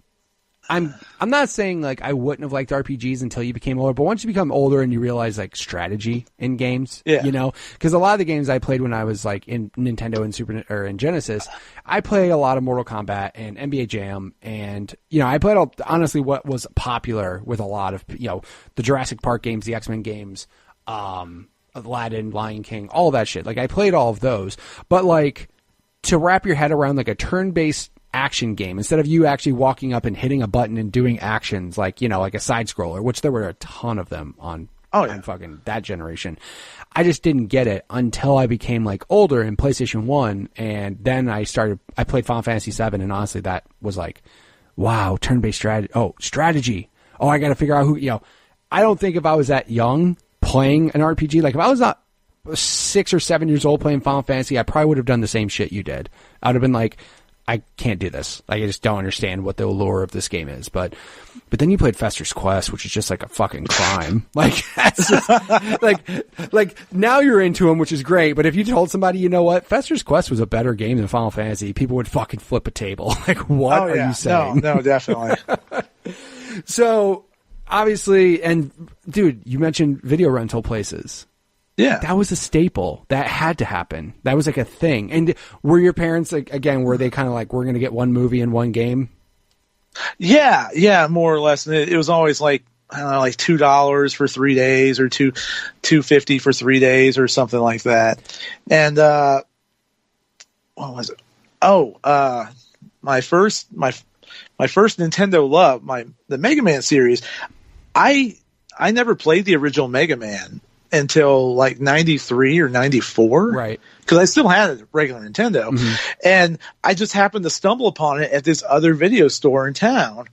I'm not saying, like, I wouldn't have liked RPGs until you became older, but once you become older and you realize, like, strategy in games, you know? Because a lot of the games I played when I was, like, in Nintendo and in Genesis, I played a lot of Mortal Kombat and NBA Jam, and, you know, I played, honestly, what was popular with a lot of, you know, the Jurassic Park games, the X-Men games, Aladdin, Lion King, all that shit. Like, I played all of those. But, like, to wrap your head around, like, a turn-based action game, instead of you actually walking up and hitting a button and doing actions like, you know, like a side scroller, which there were a ton of them on fucking that generation. I just didn't get it until I became like older in PlayStation 1, and then I played Final Fantasy 7, and honestly that was like, wow, turn-based strategy. Oh, I got to figure out who, you know, I don't think if I was that young playing an RPG, like if I was not 6 or 7 years old playing Final Fantasy, I probably would have done the same shit you did. I would have been like, I can't do this. Like, I just don't understand what the allure of this game is. But then you played Fester's Quest, which is just like a fucking crime. Like, that's just, like now you're into them, which is great. But if you told somebody, you know what, Fester's Quest was a better game than Final Fantasy, people would fucking flip a table. Like, what are you saying? No, definitely. So, obviously, and dude, you mentioned video rental places. Yeah. That was a staple. That had to happen. That was like a thing. And were your parents, like, again, were they kind of like, we're going to get one movie and one game? Yeah, more or less. And it was always like, I don't know, like $2 for 3 days or $2.50 for 3 days or something like that. And what was it? My first Nintendo love, the Mega Man series. I never played the original Mega Man until like 93 or 94. Right. Because I still had a regular Nintendo. Mm-hmm. And I just happened to stumble upon it at this other video store in town.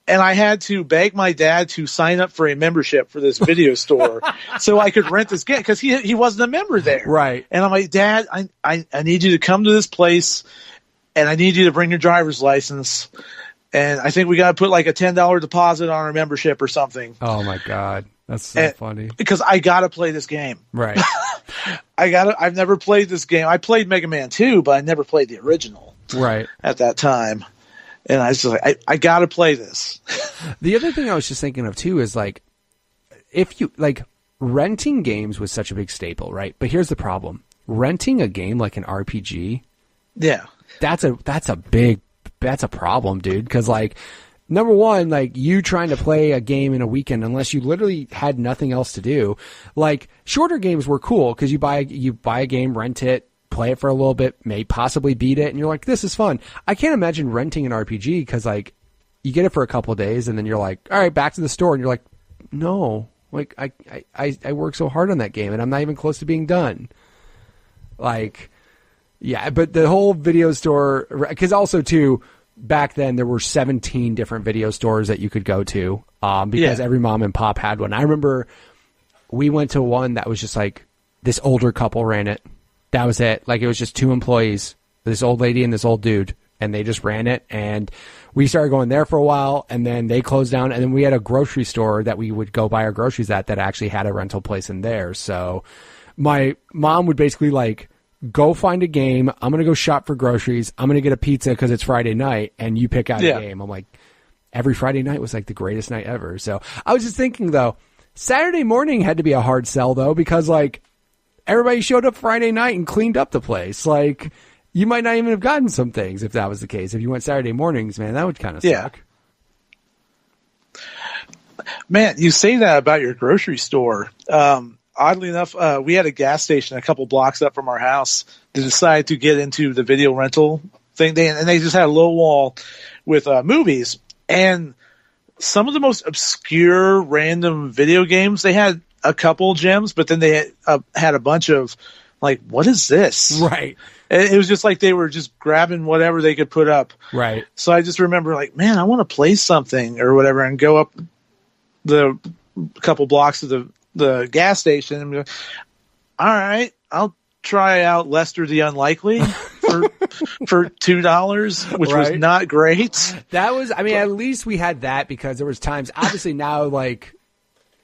And I had to beg my dad to sign up for a membership for this video store so I could rent this game, because he wasn't a member there. Right. And I'm like, Dad, I need you to come to this place, and I need you to bring your driver's license. and I think we got to put like a $10 deposit on our membership or something. Oh my God. That's so funny. Because I got to play this game. Right. I've never played this game. I played Mega Man 2, but I never played the original. Right. At that time. And I was just like, I got to play this. The other thing I was just thinking of too is like, if you like, renting games was such a big staple, right? But here's the problem. Renting a game like an RPG. Yeah. That's a problem, dude. Because like, number one, like you trying to play a game in a weekend, unless you literally had nothing else to do. Like shorter games were cool because you buy a game, rent it, play it for a little bit, may possibly beat it, and you're like, this is fun. I can't imagine renting an RPG because like you get it for a couple of days and then you're like, all right, back to the store, and you're like, no, like I worked so hard on that game and I'm not even close to being done. Like, yeah, but the whole video store, because also too, back then there were 17 different video stores that you could go to because every mom and pop had one. I remember we went to one that was just like this older couple ran it. That was it. Like it was just two employees, this old lady and this old dude, and they just ran it. And we started going there for a while, and then they closed down. And then we had a grocery store that we would go buy our groceries at that actually had a rental place in there. So my mom would basically like, go find a game. I'm going to go shop for groceries. I'm going to get a pizza because it's Friday night, and you pick out a game. I'm like, every Friday night was like the greatest night ever. So I was just thinking, though, Saturday morning had to be a hard sell, though, because like everybody showed up Friday night and cleaned up the place. Like you might not even have gotten some things if that was the case. If you went Saturday mornings, man, that would kind of suck. Man, you say that about your grocery store. Oddly enough, we had a gas station a couple blocks up from our house to decide to get into the video rental thing. They just had a little wall with movies and some of the most obscure random video games. They had a couple gems, but then they had a bunch of like, what is this? Right. It was just like they were just grabbing whatever they could put up. Right. So I just remember like, man, I want to play something or whatever and go up the couple blocks of the gas station and be like, all right, I'll try out Lester the Unlikely for $2, which was not great. That was, I mean, at least we had that because there was times, obviously now like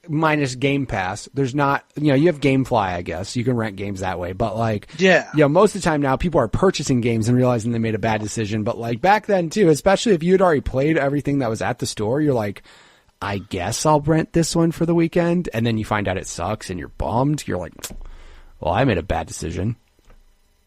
minus Game Pass, there's not, you know, you have GameFly, I guess. You can rent games that way. But like, you know, most of the time now people are purchasing games and realizing they made a bad decision. But like back then too, especially if you had already played everything that was at the store, you're like, I guess I'll rent this one for the weekend. And then you find out it sucks and you're bummed. You're like, well, I made a bad decision.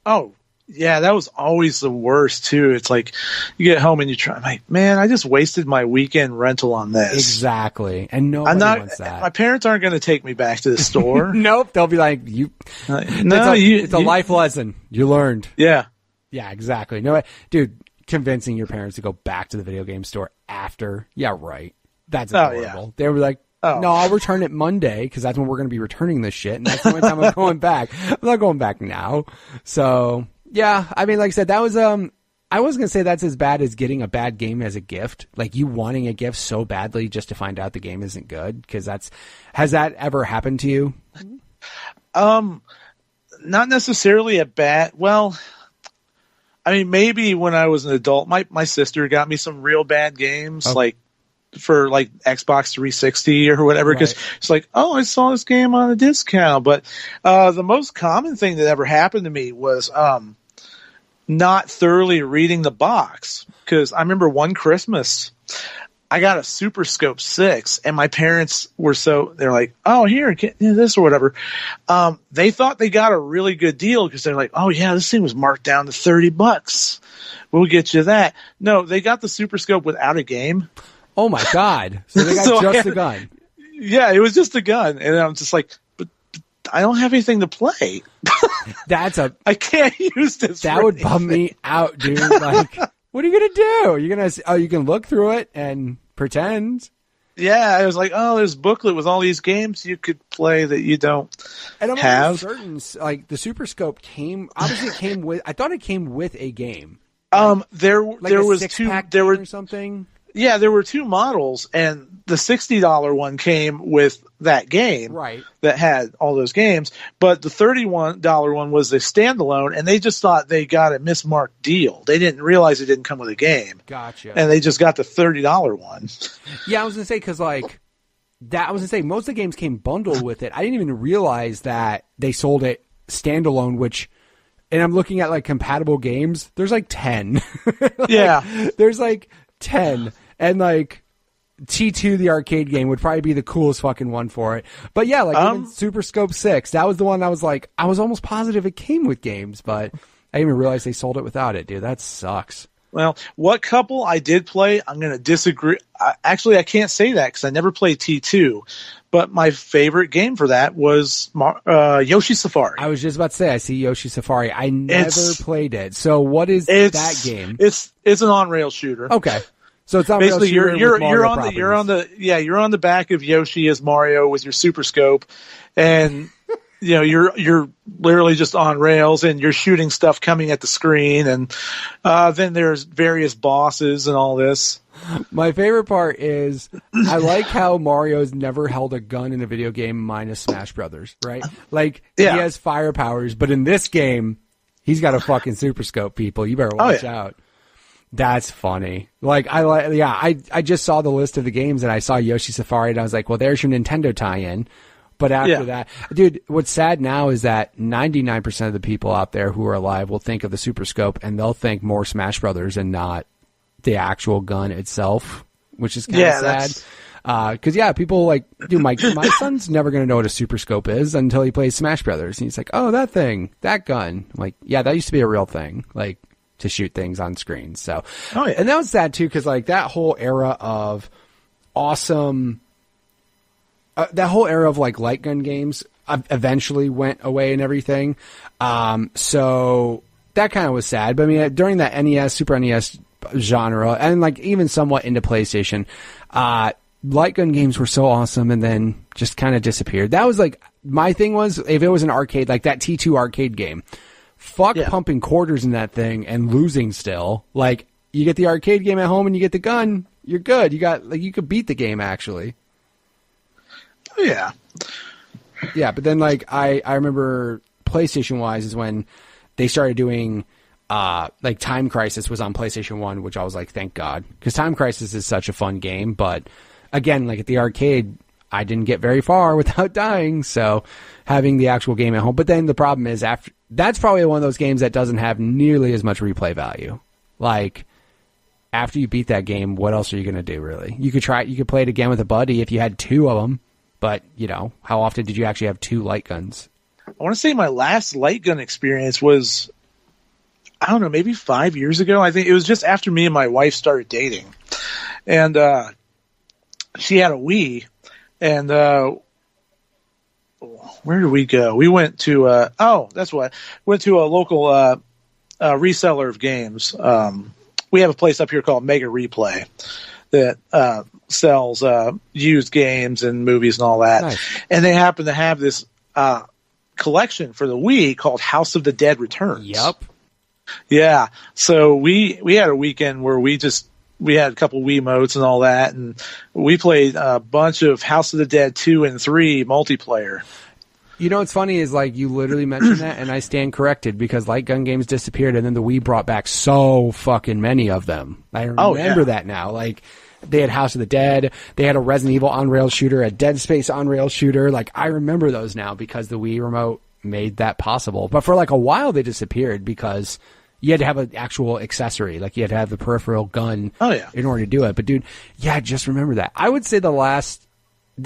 Oh, yeah, that was always the worst too. It's like you get home and you try, like, man, I just wasted my weekend rental on this. Exactly. And nobody wants that. My parents aren't going to take me back to the store. Nope. They'll be like, it's a life lesson you learned. Yeah. Yeah, exactly. No, dude, convincing your parents to go back to the video game store after. Yeah, right. That's adorable. Yeah. They were like, no, I'll return it Monday because that's when we're going to be returning this shit. And that's the only time I'm going back. I'm not going back now. So, yeah, I mean, like I said, that was, I was going to say that's as bad as getting a bad game as a gift. Like you wanting a gift so badly just to find out the game isn't good. Because has that ever happened to you? Not necessarily a bad, well, I mean, maybe when I was an adult, my sister got me some real bad games, like for like Xbox 360 or whatever, because it's like, oh, I saw this game on a discount. But the most common thing that ever happened to me was not thoroughly reading the box. Because I remember one Christmas, I got a Super Scope 6, and my parents they're like, oh, here, get this or whatever. They thought they got a really good deal because they're like, oh, yeah, this thing was marked down to $30. We'll get you that. No, they got the Super Scope without a game. Oh my God. So they got just a gun. Yeah, it was just a gun. And I'm just like, but I don't have anything to play. I can't use this. That would bum me out, dude. Like, what are you going to do? You're going to, you can look through it and pretend. Yeah, I was like, oh, there's a booklet with all these games you could play that you don't and I'm have. Certain, like the Super Scope obviously it came with, I thought it came with a game. There was or something. Yeah, there were two models, and the $60 one came with that game, right? That had all those games. But the $31 one was a standalone, and they just thought they got a mismarked deal. They didn't realize it didn't come with a game. Gotcha. And they just got the $30 one. Yeah, I was gonna say because most of the games came bundled with it. I didn't even realize that they sold it standalone, which. And I'm looking at like compatible games. There's like 10. Yeah. There's like 10. And like T2, the arcade game, would probably be the coolest fucking one for it. But yeah, like even Super Scope 6, that was the one I was like, I was almost positive it came with games, but I didn't even realize they sold it without it, dude. That sucks. Well, what couple I did play, I'm going to disagree. Actually, I can't say that because I never played T2. But my favorite game for that was Yoshi Safari. I was just about to say, I see Yoshi Safari. I never played it. So what is that game? It's an on-rail shooter. Okay. So it's on basically you're on the back of Yoshi as Mario with your Super Scope, and you're literally just on rails and you're shooting stuff coming at the screen, and then there's various bosses and all this. My favorite part is I like how Mario's never held a gun in a video game minus Smash Brothers, right? Like he has fire powers, but in this game he's got a fucking Super Scope, people. You better watch out. That's funny. Like I just saw the list of the games and I saw Yoshi Safari and I was like, well, there's your Nintendo tie-in. But after that, dude, what's sad now is that 99% of the people out there who are alive will think of the Super Scope and they'll think more Smash Brothers and not the actual gun itself, which is kind of sad. Because people like, dude, my son's never going to know what a Super Scope is until he plays Smash Brothers. And he's like, oh, that thing, that gun. I'm like, yeah, that used to be a real thing, like to shoot things on screens. So, and that was sad too, because like that whole era of awesome. That whole era of like light gun games eventually went away and everything. So that kind of was sad. But I mean, during that NES, Super NES genre, and like even somewhat into PlayStation, light gun games were so awesome and then just kind of disappeared. That was like, my thing was, if it was an arcade, like that T2 arcade game, pumping quarters in that thing and losing still. Like, you get the arcade game at home and you get the gun, you're good. You could beat the game actually. Yeah. Yeah, but then like I remember PlayStation wise is when they started doing like Time Crisis was on PlayStation 1, which I was like, thank God, because Time Crisis is such a fun game. But again, like at the arcade, I didn't get very far without dying. So having the actual game at home. But then the problem is that's probably one of those games that doesn't have nearly as much replay value. Like after you beat that game, what else are you going to do really? You could play it again with a buddy if you had two of them. But, how often did you actually have two light guns? I want to say my last light gun experience was, I don't know, maybe 5 years ago. I think it was just after me and my wife started dating. And she had a Wii. And where did we go? We went to, went to a local reseller of games. We have a place up here called Mega Replay that sells used games and movies and all that. Nice. And they happen to have this collection for the Wii called House of the Dead Returns. Yep. Yeah. So we had a weekend where we had a couple Wii modes and all that, and we played a bunch of House of the Dead 2 and 3 multiplayer. What's funny is like you literally mentioned that, and I stand corrected because light gun games disappeared, and then the Wii brought back so fucking many of them. I remember that now. Like they had House of the Dead, they had a Resident Evil on-rail shooter, a Dead Space on-rail shooter. Like I remember those now because the Wii remote made that possible. But for like a while they disappeared because you had to have an actual accessory. Like you had to have the peripheral gun in order to do it. But dude, just remember that. I would say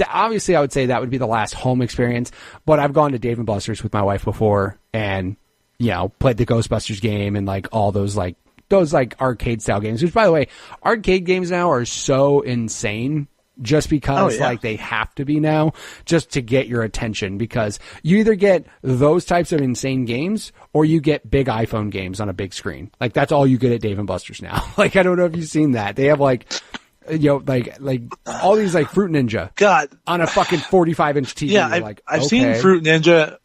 obviously I would say that would be the last home experience, but I've gone to Dave & Buster's with my wife before and, played the Ghostbusters game and like all those arcade style games, which by the way, arcade games now are so insane just because like they have to be now just to get your attention, because you either get those types of insane games or you get big iPhone games on a big screen. Like that's all you get at Dave & Buster's now. Like, I don't know if you've seen that. They have like, like all these like Fruit Ninja on a fucking 45-inch TV. Yeah, I've seen Fruit Ninja,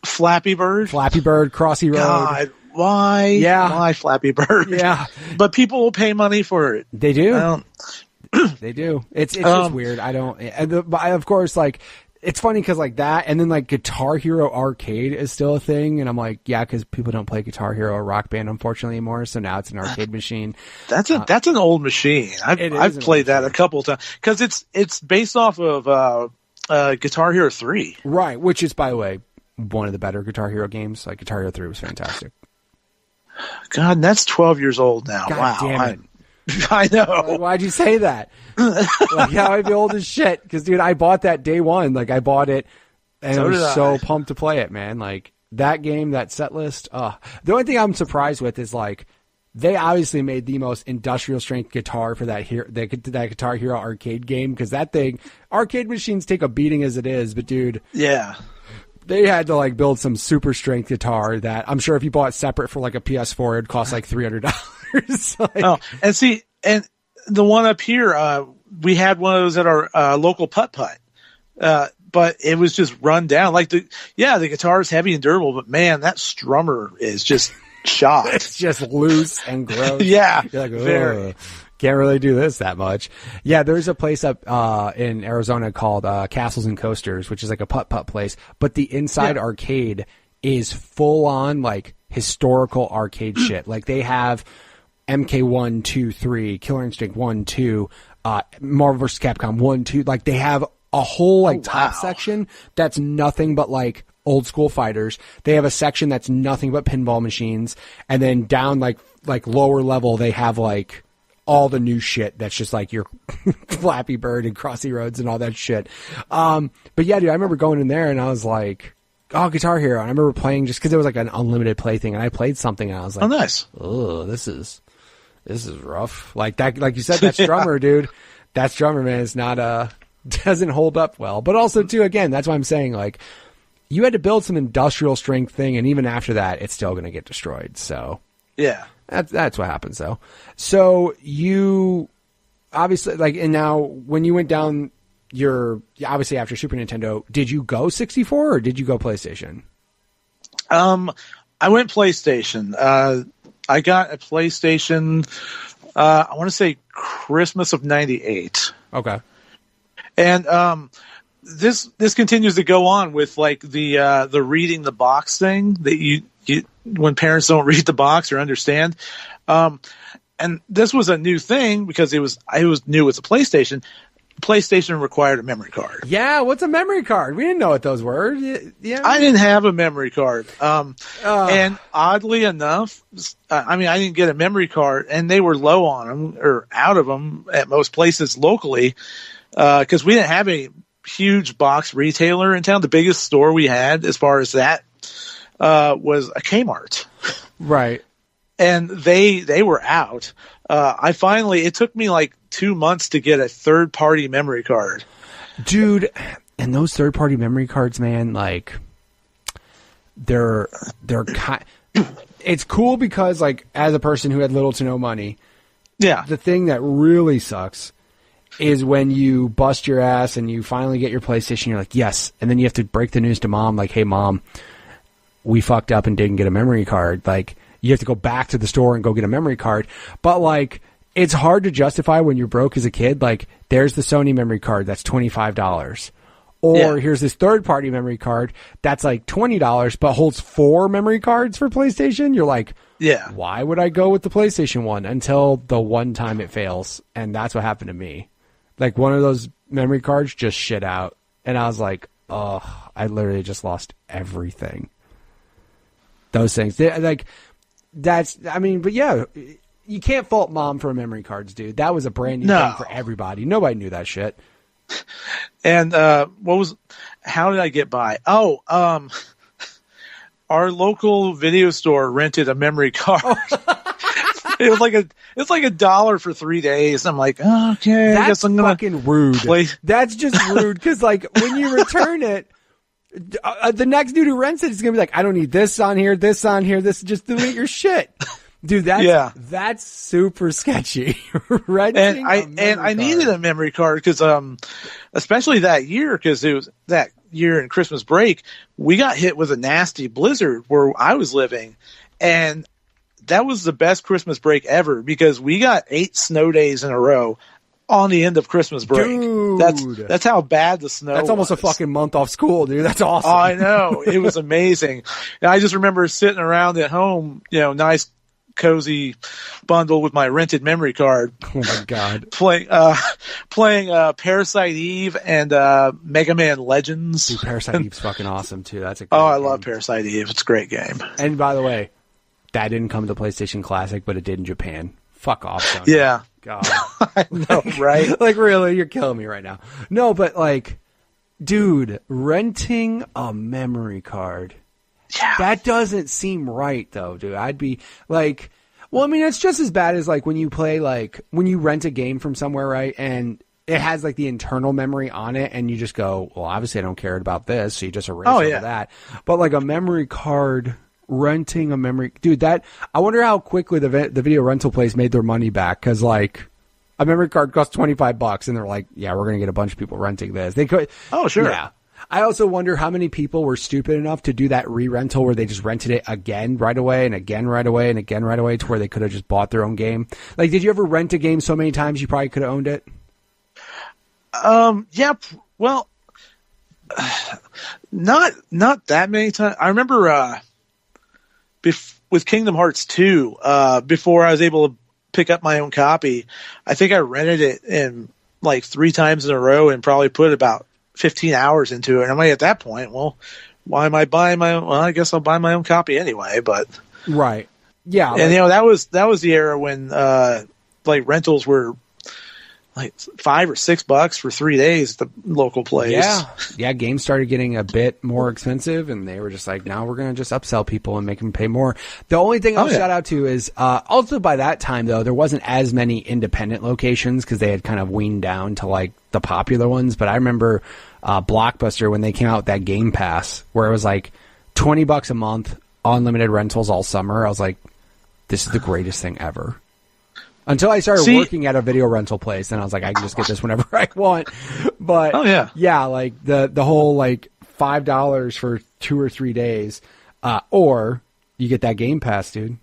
Flappy Bird, Crossy Road. God, why? Yeah. Why Flappy Bird? Yeah. But people will pay money for it. They do. They do. It's just weird. Of course, like, it's funny because like that, and then like Guitar Hero Arcade is still a thing, and I'm like, yeah, because people don't play Guitar Hero or Rock Band unfortunately anymore, so now it's an arcade machine. That's an old machine. I've played that a couple of times because it's based off of Guitar Hero 3, right? Which is, by the way, one of the better Guitar Hero games. Like Guitar Hero 3 was fantastic. God, that's 12 years old now. God wow, damn it. I know. Like, why'd you say that? Like, yeah, I'd be old as shit. Because, dude, I bought that day one. Like, I bought it, and I was so pumped to play it, man. Like, that game, that set list. The only thing I'm surprised with is, like, they obviously made the most industrial strength guitar for that Guitar Hero arcade game. Because that thing, arcade machines take a beating as it is. But, dude. Yeah. They had to, like, build some super strength guitar that I'm sure if you bought it separate for, like, a PS4, it'd cost, like, $300. Like, and the one up here, we had one of those at our local putt-putt, but it was just run down. Like the guitar is heavy and durable, but man, that strummer is just shot. It's just loose and gross. Yeah, you're like, very. Can't really do this that much. Yeah, there's a place up in Arizona called Castles and Coasters, which is like a putt-putt place, but the inside arcade is full on like historical arcade shit. Like they have MK1, 2, 3, Killer Instinct 1, 2, Marvel vs. Capcom 1, 2. Like they have a whole like top section that's nothing but like old school fighters. They have a section that's nothing but pinball machines, and then down like lower level they have like all the new shit that's just like your Flappy Bird and Crossy Roads and all that shit. But yeah, dude, I remember going in there and I was like, oh, Guitar Hero. And I remember playing just because it was like an unlimited play thing, and I played something and I was like, oh, nice. Oh, this is rough. Like that, like you said, that drummer, dude. That drummer, man, is not doesn't hold up well. But also, too, again, that's why I'm saying, like, you had to build some industrial strength thing, and even after that, it's still going to get destroyed. So yeah, that's what happens, though. So you obviously like, and now when you went down obviously after Super Nintendo, did you go 64 or did you go PlayStation? I went PlayStation. I got a PlayStation, I want to say Christmas of 98. Okay. And this continues to go on with like the reading the box thing that you when parents don't read the box or understand. And this was a new thing because it was new with the PlayStation. PlayStation required a memory card. Yeah, what's a memory card? We didn't know what those were. Yeah, I didn't have a memory card. And oddly enough, I didn't get a memory card, and they were low on them or out of them at most places locally because we didn't have a huge box retailer in town. The biggest store we had as far as that was a Kmart. Right. And they were out. It took me like 2 months to get a third-party memory card. Dude, and those third-party memory cards, man, like, it's cool because, like, as a person who had little to no money, yeah, the thing that really sucks is when you bust your ass and you finally get your PlayStation, you're like, yes, and then you have to break the news to mom, like, hey, mom, we fucked up and didn't get a memory card. Like, you have to go back to the store and go get a memory card. But, like, it's hard to justify when you're broke as a kid. Like, there's the Sony memory card that's $25. Or here's this third-party memory card that's like $20 but holds 4 memory cards for PlayStation. You're like, yeah, why would I go with the PlayStation one until the one time it fails? And that's what happened to me. Like, one of those memory cards just shit out. And I was like, oh, I literally just lost everything. Those things. Like, but yeah, you can't fault mom for memory cards, dude. That was a brand new thing for everybody. Nobody knew that shit. And how did I get by? Oh, our local video store rented a memory card. It's like $1 for 3 days. I'm like, okay, that's I guess I'm gonna fucking rude. That's just rude because, like, when you return it, the next dude who rents it is gonna be like, I don't need this on here, this on here, this. Just delete your shit. Dude, that's super sketchy. And I needed a memory card because, especially that year, because it was that year in Christmas break, we got hit with a nasty blizzard where I was living, And that was the best Christmas break ever because we got 8 snow days in a row on the end of Christmas break. Dude. That's how bad the snow That's almost was. a fucking month off school, dude. That's awesome. Oh, I know. It was amazing. And I just remember sitting around at home, nice, cozy bundle with my rented memory card. Oh my God. playing Parasite Eve and Mega Man Legends. Dude, Parasite Eve's fucking awesome too. That's a great I game. love Parasite Eve. It's a great game. And by the way, that didn't come to PlayStation Classic, but it did in Japan. Fuck off, Sony. Yeah. God. I know, right? Like, really? You're killing me right now. No, but like, dude, renting a memory card. Yeah. That doesn't seem right, though, dude. I'd be like, well, I mean, it's just as bad as like when you play, like, when you rent a game from somewhere, right? And it has like the internal memory on it, and you just go, well, obviously I don't care about this, so you just erase all that. But like a memory card, renting a memory, dude, that, I wonder how quickly the video rental place made their money back, because like a memory card costs $25, and they're like, yeah, we're gonna get a bunch of people renting this. They could, oh sure, yeah. I also wonder how many people were stupid enough to do that re-rental where they just rented it again right away and again right away and again right away to where they could have just bought their own game. Like, did you ever rent a game so many times you probably could have owned it? Yeah, well, not that many times. I remember with Kingdom Hearts 2, before I was able to pick up my own copy, I think I rented it in like 3 times in a row and probably put about 15 hours into it. And I'm like, at that point, well, why am I buying my own? Well, I guess I'll buy my own copy anyway. But right, yeah, and that was the era when like rentals were like $5 or $6 for 3 days at the local place. Yeah. Games started getting a bit more expensive, and they were just like, now we're going to just upsell people and make them pay more. The only thing I'll shout out to is, also by that time though, there wasn't as many independent locations because they had kind of weaned down to like the popular ones. But I remember, Blockbuster when they came out with that Game Pass where it was like $20 a month, unlimited rentals all summer. I was like, this is the greatest thing ever. Until I started working at a video rental place, and I was like, I can just get this whenever I want. But like the whole like $5 for 2 or 3 days, or you get that Game Pass, dude.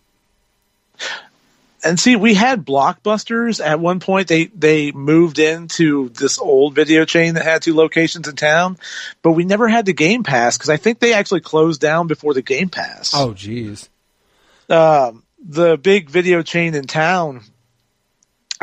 And see, we had Blockbusters at one point. They moved into this old video chain that had 2 locations in town, but we never had the Game Pass because I think they actually closed down before the Game Pass. Oh, geez. The big video chain in town.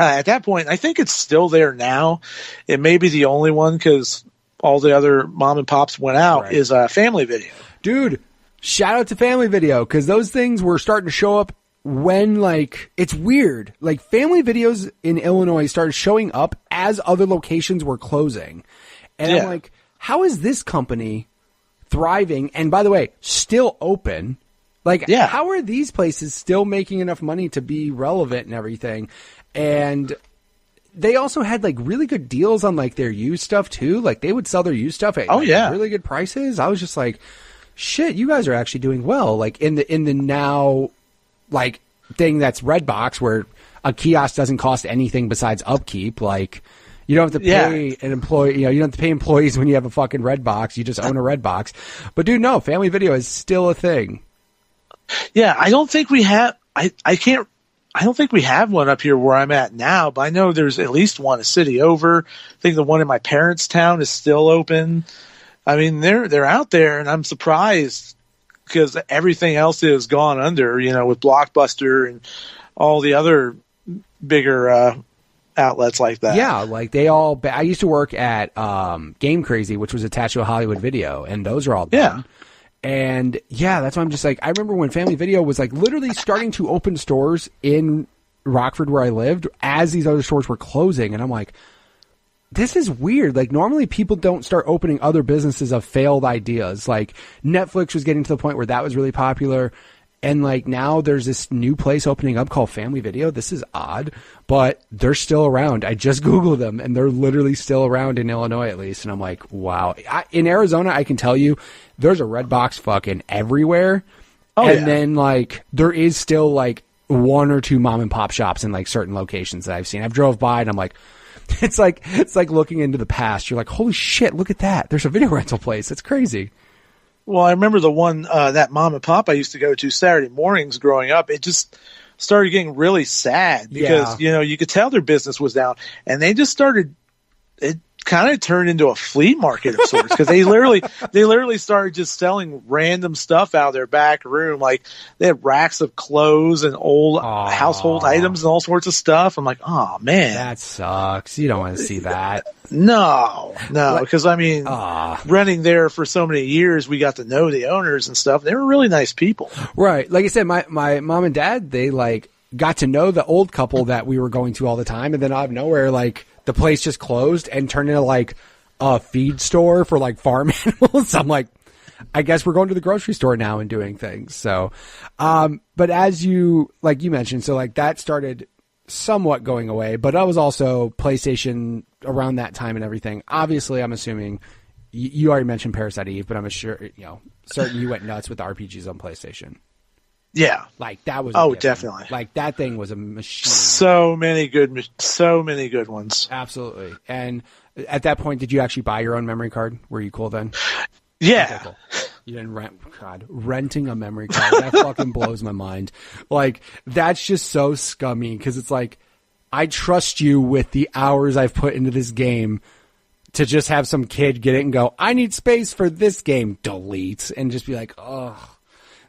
At that point, I think it's still there now. It may be the only one because all the other mom and pops went out. Right. Is Family Video. Dude, shout out to Family Video because those things were starting to show up when, like, it's weird. Like, Family Videos in Illinois started showing up as other locations were closing. And I'm like, how is this company thriving? And by the way, still open. Like, how are these places still making enough money to be relevant and everything? And they also had like really good deals on like their used stuff too. Like they would sell their used stuff at really good prices. I was just like, shit, you guys are actually doing well. Like in the now like thing that's Redbox where a kiosk doesn't cost anything besides upkeep. Like you don't have to pay an employee, you don't have to pay employees when you have a fucking Redbox. You just own a Redbox. But dude, no, Family Video is still a thing. Yeah, I don't think we have. I don't think we have one up here where I'm at now, but I know there's at least one a city over. I think the one in my parents' town is still open. I mean, they're out there, and I'm surprised because everything else has gone under, with Blockbuster and all the other bigger outlets like that. Yeah, like they all. I used to work at Game Crazy, which was attached to a Hollywood Video, and those are all done. Yeah. And that's why I'm just like, I remember when Family Video was like literally starting to open stores in Rockford where I lived as these other stores were closing. And I'm like, this is weird. Like normally people don't start opening other businesses of failed ideas. Like Netflix was getting to the point where that was really popular. And like now there's this new place opening up called Family Video. This is odd, but they're still around. I just Googled them and they're literally still around in Illinois at least. And I'm like, wow. In Arizona, I can tell you there's a Redbox fucking everywhere. Then like there is still like 1 or 2 mom and pop shops in like certain locations that I've seen. I've drove by and I'm like, it's like looking into the past. You're like, holy shit, look at that. There's a video rental place. It's crazy. Well, I remember the one that mom and pop I used to go to Saturday mornings growing up. It just started getting really sad because you could tell their business was down, and they just started. It kind of turned into a flea market of sorts because they literally started just selling random stuff out of their back room. Like they had racks of clothes and old household items and all sorts of stuff. I'm like, oh man, that sucks. You don't want to see that. No, because I mean, renting there for so many years, we got to know the owners and stuff. They were really nice people. Right. Like I said, my mom and dad, they like got to know the old couple that we were going to all the time. And then out of nowhere, like the place just closed and turned into like a feed store for like farm animals. I'm like, I guess we're going to the grocery store now and doing things. So, but as you mentioned, so like that started somewhat going away, but that was also PlayStation around that time and everything. Obviously, I'm assuming you already mentioned Parasite Eve, but I'm sure, certain you went nuts with the RPGs on PlayStation. Yeah. Like that was, definitely. Like that thing was a machine. So many good ones. Absolutely. And at that point, did you actually buy your own memory card? Were you cool then? Yeah. Okay, cool. You didn't rent. God, renting a memory card, that fucking blows my mind. Like that's just so scummy because it's like I trust you with the hours I've put into this game to just have some kid get it and go, I need space for this game, delete, and just be like, oh,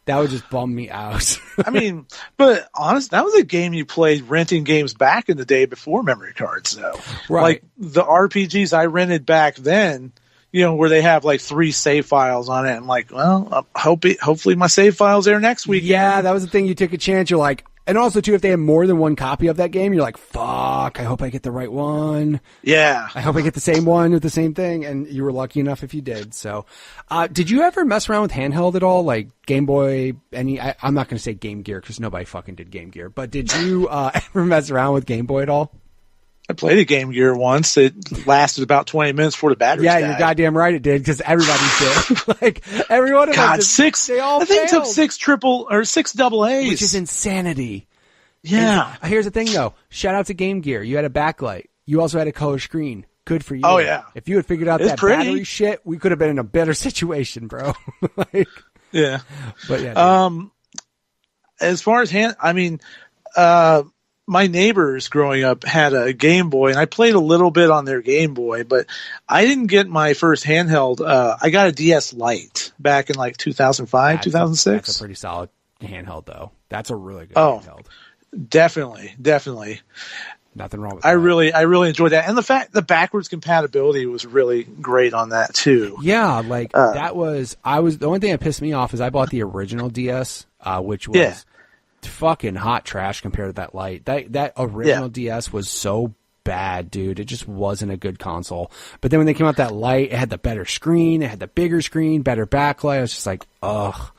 that would just bum me out. I mean, but honest, that was a game you played renting games back in the day before memory cards, though. Right. Like the RPGs I rented back then, where they have like 3 save files on it. I'm like, well, hopefully my save file's there next week. Yeah, that was the thing. You took a chance. You're like, and also too, if they have more than one copy of that game, you're like, fuck, I hope I get the right one. Yeah. I hope I get the same one with the same thing. And you were lucky enough if you did. So, did you ever mess around with handheld at all? Like Game Boy, I'm not going to say Game Gear because nobody fucking did Game Gear, but did you ever mess around with Game Boy at all? I played a Game Gear once. It lasted about 20 minutes before the battery died. Yeah, you're goddamn right it did, because everybody did. Like, every one of them. They all I think failed. it took 6 double A's. Which is insanity. Yeah. And here's the thing, though. Shout out to Game Gear. You had a backlight. You also had a color screen. Good for you. Oh, yeah. If you had figured out that battery shit, we could have been in a better situation, bro. Yeah. But yeah. As far as my neighbors growing up had a Game Boy, and I played a little bit on their Game Boy, but I didn't get my first handheld. I got a DS Lite back in like 2005, 2006. That's a pretty solid handheld, though. That's a really good handheld. Definitely. Nothing wrong with that. I really enjoyed that. And the backwards compatibility was really great on that, too. Yeah, like the only thing that pissed me off is I bought the original DS, which was fucking hot trash compared to that Lite. That original DS was so bad, dude. It just wasn't a good console. But then when they came out that Lite, it had the better screen, it had the bigger screen, better backlight. I was just like, ugh,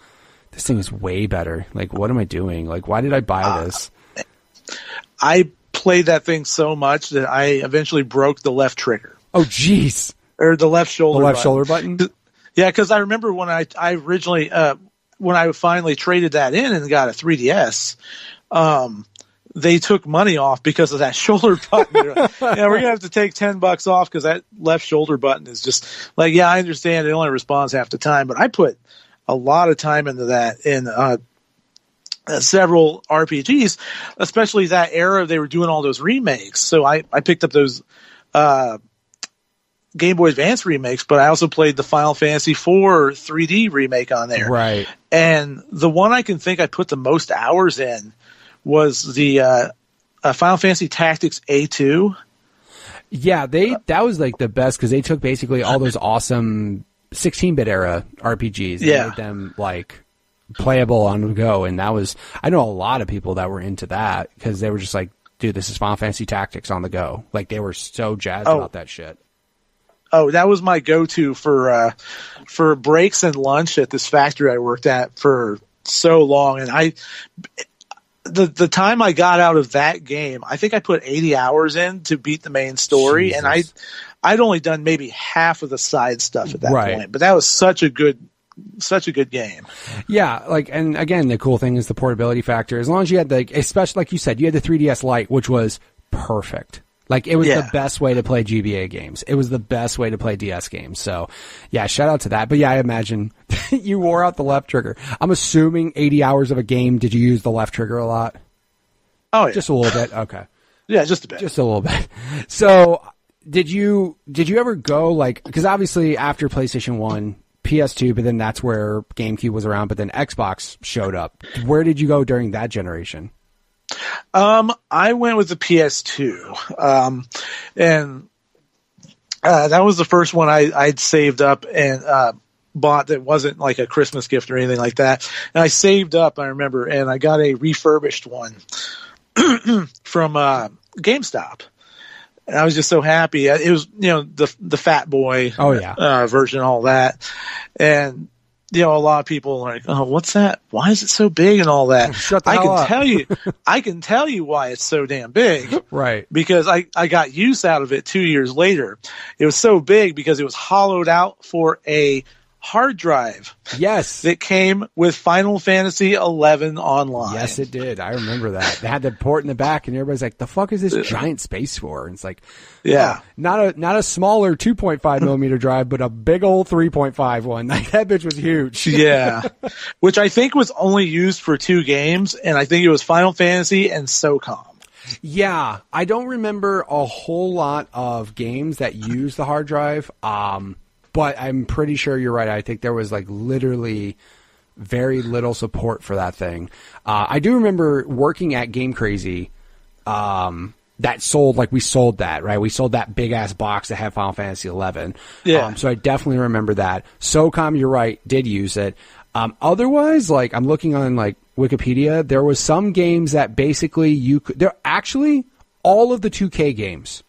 this thing is way better. Like, what am I doing? Like, why did I buy this? I played that thing so much that I eventually broke the left trigger. Oh, jeez. Or the left shoulder shoulder button? Yeah, because I remember when I originally when I finally traded that in and got a 3DS, they took money off because of that shoulder button. We're going to have to take $10 off because that left shoulder button is just like, yeah, I understand it only responds half the time, but I put a lot of time into that in several RPGs, especially that era. They were doing all those remakes. So I picked up those Game Boy Advance remakes, but I also played the Final Fantasy IV 3D remake on there. Right. And the one I can think I put the most hours in was the Final Fantasy Tactics A2. Yeah, that was like the best because they took basically all those awesome 16-bit era RPGs and made them like playable on the go. And that was, I know a lot of people that were into that because they were just like, dude, this is Final Fantasy Tactics on the go. Like they were so jazzed about that shit. Oh, that was my go-to for breaks and lunch at this factory I worked at for so long. And the time I got out of that game, I think I put 80 hours in to beat the main story. Jesus. And I'd only done maybe half of the side stuff at that point. But that was such a good game. Yeah, like, and again, the cool thing is the portability factor. As long as you had especially like you said, you had the 3DS Lite, which was perfect. Like, it was the best way to play GBA games. It was the best way to play DS games. So, yeah, shout out to that. But yeah, I imagine You wore out the left trigger. I'm assuming 80 hours of a game. Did you use the left trigger a lot? Oh, yeah. Just a little bit. Okay. Yeah, just a bit. Just a little bit. So did you ever go like, because obviously after PlayStation 1, PS2, but then that's where GameCube was around, but then Xbox showed up. Where did you go during that generation? I went with the PS2. And that was the first one I'd saved up and bought that wasn't like a Christmas gift or anything like that. And I saved up, I remember, and I got a refurbished one from GameStop. And I was just so happy. It was, the Fat Boy version, all that. And, a lot of people are like, oh, what's that? Why is it so big and all that? Shut the hell up. I can tell you why it's so damn big. Right. Because I got use out of it 2 years later. It was so big because it was hollowed out for a hard drive. Yes. That came with Final Fantasy 11 online. Yes, it did. I remember that. They had the port in the back and everybody's like, the fuck is this giant space for? And it's like, yeah, not a smaller 2.5 millimeter drive, but a big old 3.5 one. Like, that bitch was huge. Yeah. Which I think was only used for 2 games. And I think it was Final Fantasy and SOCOM. Yeah. I don't remember a whole lot of games that use the hard drive. But I'm pretty sure you're right. I think there was like literally very little support for that thing. I do remember working at Game Crazy. That sold, like, we sold that, right? We sold that big ass box that had Final Fantasy 11. Yeah. So I definitely remember that. SOCOM, you're right, did use it. Otherwise, like, I'm looking on like Wikipedia. There was some games that basically they're actually all of the 2K games.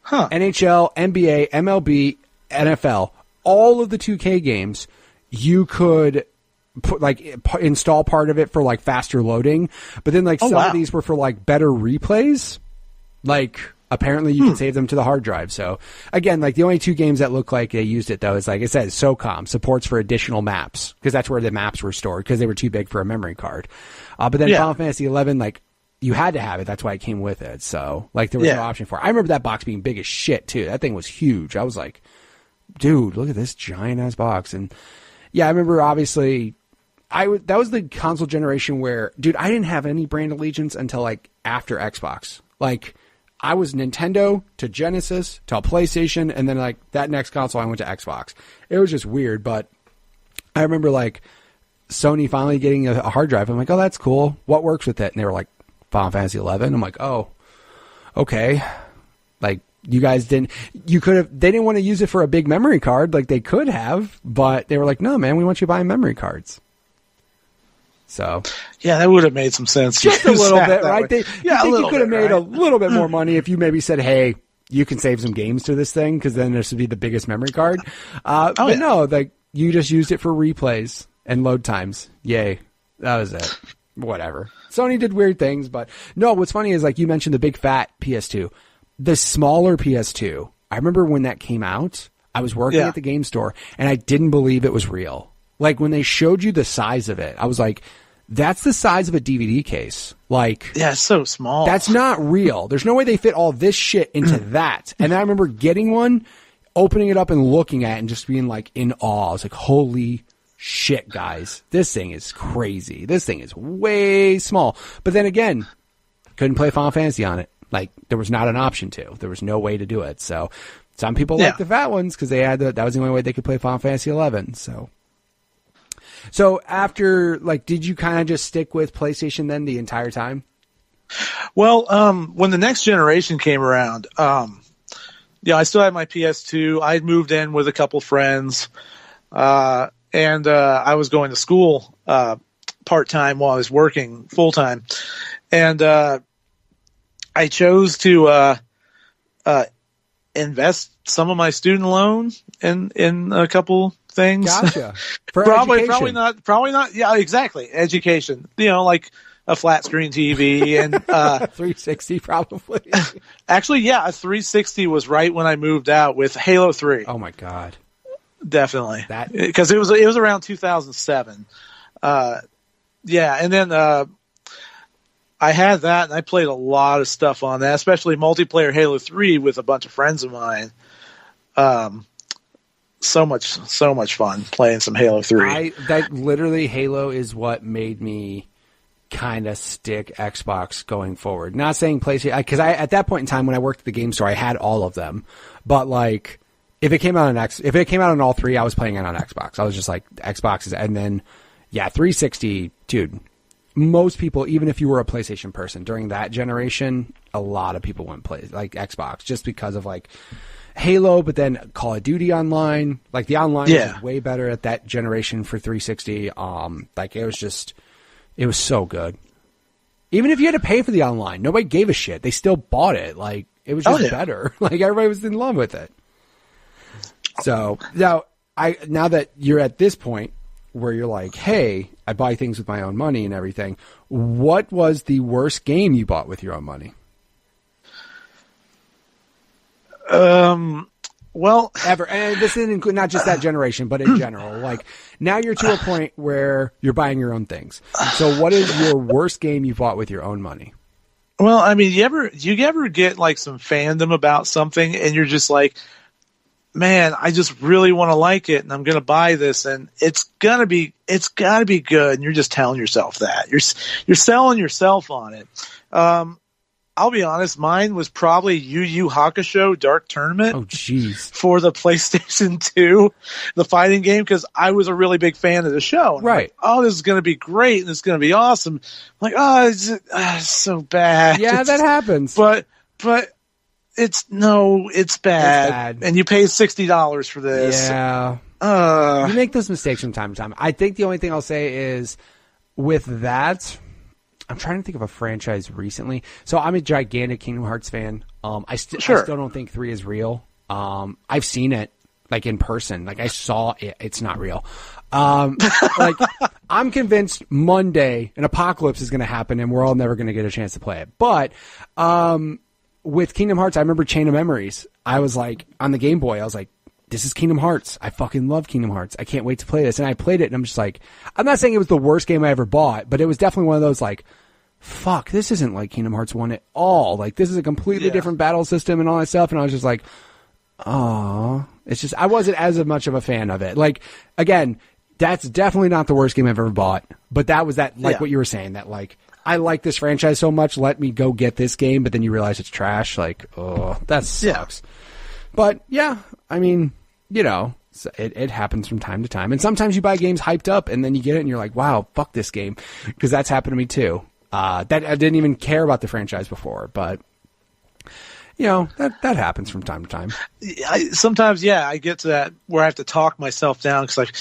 Huh. NHL, NBA, MLB, NFL, all of the 2K games, you could put install part of it for like faster loading, but then like some of these were for like better replays. Like apparently you can save them to the hard drive. So again, like the only 2 games that look like they used it though is like it says SOCOM supports for additional maps because that's where the maps were stored because they were too big for a memory card. But then Final Fantasy 11, like you had to have it. That's why it came with it. So like there was no option for it. I remember that box being big as shit too. That thing was huge. I was like, dude, look at this giant ass box. And yeah, I remember obviously that was the console generation where, dude, I didn't have any brand allegiance until like after Xbox. Like I was Nintendo to Genesis to PlayStation. And then like that next console, I went to Xbox. It was just weird. But I remember like Sony finally getting a hard drive. I'm like, oh, that's cool. What works with it? And they were like Final Fantasy 11. I'm like, oh, okay. Like, you guys they didn't want to use it for a big memory card like they could have, but they were like, no, man, we want you buying memory cards. So yeah, that would have made some sense. Just a little bit, right? You could have made right? a little bit more money if you maybe said, hey, you can save some games to this thing because then this would be the biggest memory card. No, like you just used it for replays and load times. Yay. That was it. Whatever. Sony did weird things, but no, what's funny is like you mentioned the big fat PS2. The smaller PS2, I remember when that came out, I was working at the game store, and I didn't believe it was real. Like, when they showed you the size of it, I was like, that's the size of a DVD case. Like, yeah, it's so small. That's not real. There's no way they fit all this shit into that. And then I remember getting one, opening it up and looking at it and just being, like, in awe. I was like, holy shit, guys. This thing is crazy. This thing is way small. But then again, couldn't play Final Fantasy on it. Like, there was not an option to. There was no way to do it. So, some people like the fat ones because they had that was the only way they could play Final Fantasy 11. So after, like, did you kind of just stick with PlayStation then the entire time? Well, when the next generation came around, I still had my PS2. I'd moved in with a couple friends, and I was going to school part-time while I was working full-time. And I chose to invest some of my student loan in a couple things. Gotcha. For probably education. probably not. Yeah, exactly. Education. Like a flat screen TV and 360 probably. Actually, a 360 was right when I moved out with Halo 3. Oh my god. Definitely. Because it was around 2007. And then I had that, and I played a lot of stuff on that, especially multiplayer Halo 3 with a bunch of friends of mine. so much fun playing some Halo 3. That literally Halo is what made me kind of stick Xbox going forward. Not saying PlayStation, because at that point in time when I worked at the game store, I had all of them. But like, if it came out on all three, I was playing it on Xbox. I was just like, Xbox is, and then 360, dude. Most people, even if you were a PlayStation person during that generation, a lot of people went play like Xbox just because of like Halo, but then Call of Duty Online. Like the online was way better at that generation for 360. Like it was so good. Even if you had to pay for the online, nobody gave a shit. They still bought it. Like it was just better. Like everybody was in love with it. So now that you're at this point where you're like, hey, I buy things with my own money and everything. What was the worst game you bought with your own money? Well, ever, and this isn't not just that generation, but in general. Like now you're to a point where you're buying your own things. So what is your worst game you bought with your own money? Well, I mean, you ever get like some fandom about something and you're just like, man, I just really want to like it and I'm going to buy this and it's got to be good. And you're just telling yourself that you're selling yourself on it. I'll be honest, mine was probably Yu Yu Hakusho Dark Tournament. Oh, jeez. For the PlayStation 2, the fighting game, because I was a really big fan of the show. And right. I'm like, oh, this is going to be great and it's going to be awesome. I'm like, oh, it's so bad. Yeah, that happens. But it's bad. And you pay $60 for this. Yeah. You make those mistakes from time to time. I think the only thing I'll say is with that, I'm trying to think of a franchise recently. So I'm a gigantic Kingdom Hearts fan. I still don't think 3 is real. I've seen it like in person. Like I saw it. It's not real. Like I'm convinced Monday an apocalypse is going to happen and we're all never going to get a chance to play it. But with Kingdom Hearts, I remember Chain of Memories. I was like on the Game Boy. I was like, this is Kingdom Hearts. I fucking love Kingdom Hearts. I can't wait to play this. And I played it and I'm just like, I'm not saying it was the worst game I ever bought, but it was definitely one of those like, fuck, this isn't like Kingdom Hearts 1 at all. Like this is a completely different battle system and all that stuff. And I was just like, oh, it's just, I wasn't as much of a fan of it. Like, again, that's definitely not the worst game I've ever bought, but that was that, like what you were saying, that like, I like this franchise so much, let me go get this game, but then you realize it's trash. Like, oh, that sucks. Yeah. But yeah, I mean, you know, it happens from time to time. And sometimes you buy games hyped up and then you get it and you're like, wow, fuck this game. Because that's happened to me too. That I didn't even care about the franchise before, but you know, that happens from time to time. Sometimes, I get to that where I have to talk myself down because like,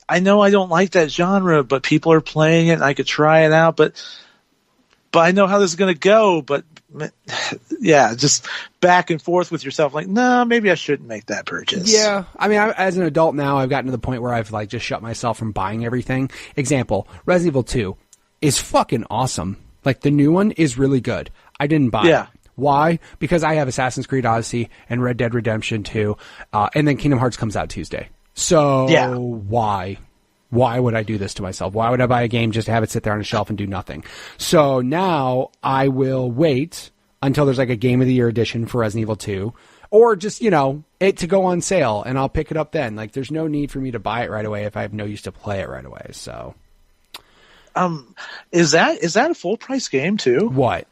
I know I don't like that genre, but people are playing it and I could try it out, but I know how this is going to go, but just back and forth with yourself. Like, no, maybe I shouldn't make that purchase. Yeah. I mean, as an adult now, I've gotten to the point where I've like just shut myself from buying everything. Example, Resident Evil 2 is fucking awesome. Like the new one is really good. I didn't buy it. Why? Because I have Assassin's Creed Odyssey and Red Dead Redemption 2, and then Kingdom Hearts comes out Tuesday. So why? Why would I do this to myself? Why would I buy a game just to have it sit there on a shelf and do nothing? So now I will wait until there's like a Game of the Year edition for Resident Evil 2, or just, you know, it to go on sale and I'll pick it up then. Like there's no need for me to buy it right away if I have no use to play it right away. So, is that a full price game too? What?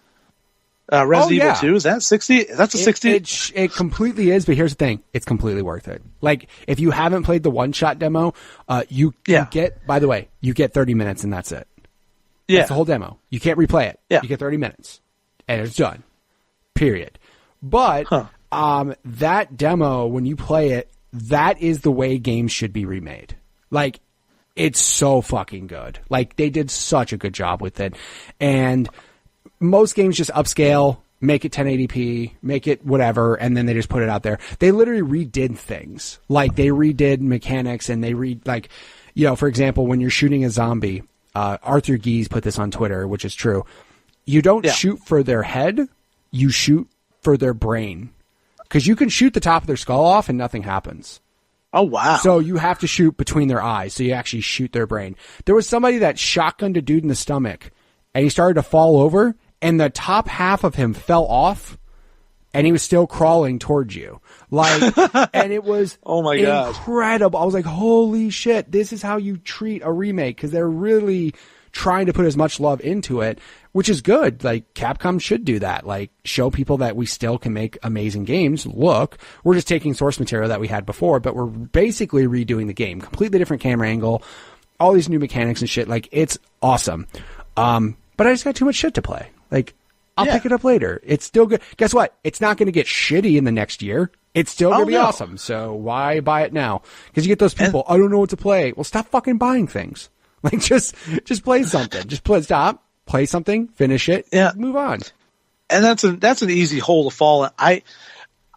Resident Evil 2, is that 60? That's a 60. It completely is, but here's the thing. It's completely worth it. Like, if you haven't played the one-shot demo, you get, by the way, you get 30 minutes and that's it. Yeah. That's the whole demo. You can't replay it. Yeah. You get 30 minutes and it's done. Period. But, that demo, when you play it, that is the way games should be remade. Like, it's so fucking good. Like, they did such a good job with it. And most games just upscale, make it 1080p, make it whatever, and then they just put it out there. They literally redid things. Like, they redid mechanics, and they like, you know, for example, when you're shooting a zombie, Arthur Geese put this on Twitter, which is true. You don't shoot for their head, you shoot for their brain. Because you can shoot the top of their skull off and nothing happens. Oh, wow. So you have to shoot between their eyes, so you actually shoot their brain. There was somebody that shotgunned a dude in the stomach, and he started to fall over, and the top half of him fell off, and he was still crawling towards you. Like, and it was oh my God, incredible. I was like, holy shit, this is how you treat a remake, because they're really trying to put as much love into it, which is good. Like, Capcom should do that. Like, show people that we still can make amazing games. Look, we're just taking source material that we had before, but we're basically redoing the game. Completely different camera angle, all these new mechanics and shit. Like, it's awesome. But I just got too much shit to play. Like, I'll pick it up later. It's still good. Guess what? It's not going to get shitty in the next year. It's still going to be awesome. So why buy it now? Because you get those people, I don't know what to play. Well, stop fucking buying things. Like, just play something. Stop, play something, finish it, move on. And that's an easy hole to fall in.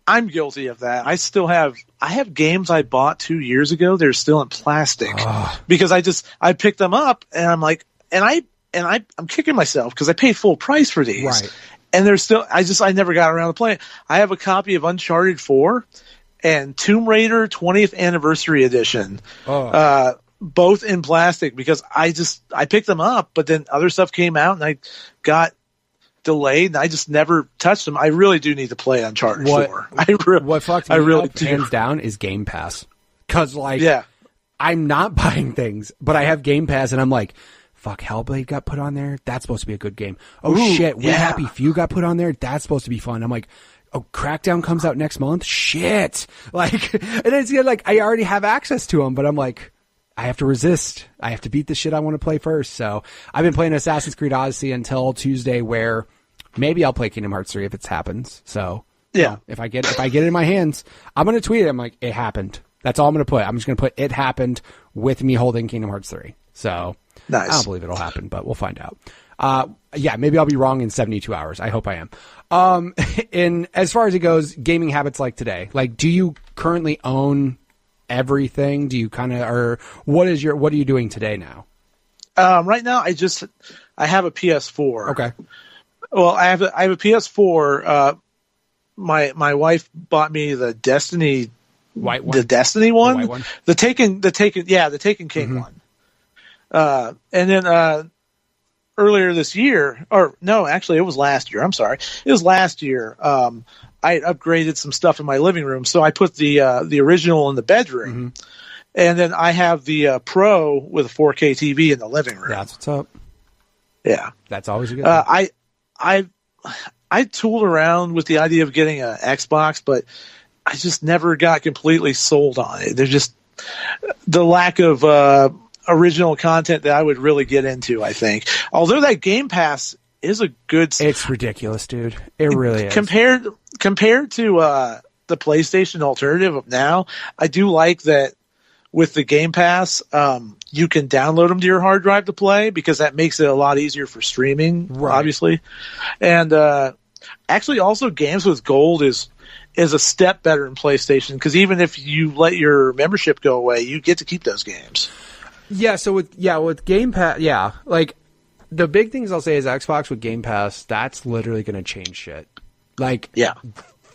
I'm guilty of that. I have games I bought 2 years ago. They're still in plastic because I picked them up and I'm like, I'm kicking myself because I paid full price for these. Right. And they're still, I never got around to playing. I have a copy of Uncharted 4 and Tomb Raider 20th Anniversary Edition, both in plastic, because I picked them up, but then other stuff came out and I got delayed and I just never touched them. I really do need to play Uncharted 4. What fucked me up, hands down, is Game Pass. Because, I'm not buying things, but I have Game Pass and I'm like, fuck, Hellblade got put on there. That's supposed to be a good game. Oh, shit, We Happy Few got put on there. That's supposed to be fun. I'm like, oh, Crackdown comes out next month? Shit. Like, and it's like, I already have access to them, but I'm like, I have to resist. I have to beat the shit I want to play first. So I've been playing Assassin's Creed Odyssey until Tuesday, where maybe I'll play Kingdom Hearts 3 if it happens. So if I get it in my hands, I'm going to tweet it. I'm like, it happened. That's all I'm going to put. I'm just going to put it happened with me holding Kingdom Hearts 3. So nice. I don't believe it'll happen, but we'll find out. Maybe I'll be wrong in 72 hours. I hope I am. In as far as it goes, gaming habits like today, like, do you currently own everything? Do you kind of, or what are you doing today now? Right now I have a PS4. Okay. Well, I have a PS4. My wife bought me the Destiny white one, the Destiny one, the white one? the Taken King one. And then earlier this year, or no, actually it was last year. I'm sorry, it was last year. I had upgraded some stuff in my living room, so I put the original in the bedroom, and then I have the Pro with a 4K TV in the living room. That's what's up. Yeah, that's always a good thing. I tooled around with the idea of getting an Xbox, but I just never got completely sold on it. There's just the lack of original content that I would really get into, I think. Although that Game Pass is a good... It's ridiculous, dude. It really is. Compared to the PlayStation alternative of now, I do like that with the Game Pass, you can download them to your hard drive to play, because that makes it a lot easier for streaming, obviously. And actually also Games with Gold is a step better than PlayStation, because even if you let your membership go away, you get to keep those games. Yeah, so with Game Pass, like, the big things I'll say is Xbox with Game Pass, that's literally going to change shit. Like,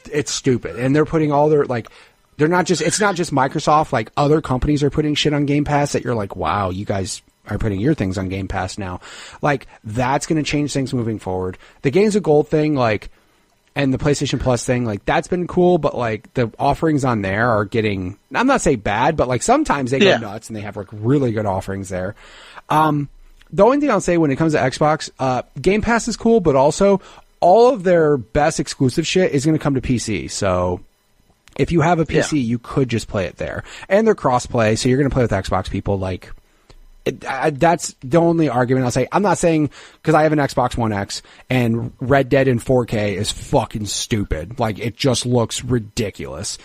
it's stupid. And they're putting all their, like, it's not just Microsoft, like, other companies are putting shit on Game Pass that you're like, wow, you guys are putting your things on Game Pass now. Like, that's going to change things moving forward. The Games of Gold thing, like, and the PlayStation Plus thing, like, that's been cool, but, like, the offerings on there are getting, I'm not saying bad, but, like, sometimes they go nuts and they have, like, really good offerings there. The only thing I'll say when it comes to Xbox, Game Pass is cool, but also all of their best exclusive shit is going to come to PC. So if you have a PC, you could just play it there. And they're cross-play, so you're going to play with Xbox people, like... that's the only argument I'll say. I'm not saying, because I have an Xbox One X and Red Dead in 4K is fucking stupid. Like, it just looks ridiculous.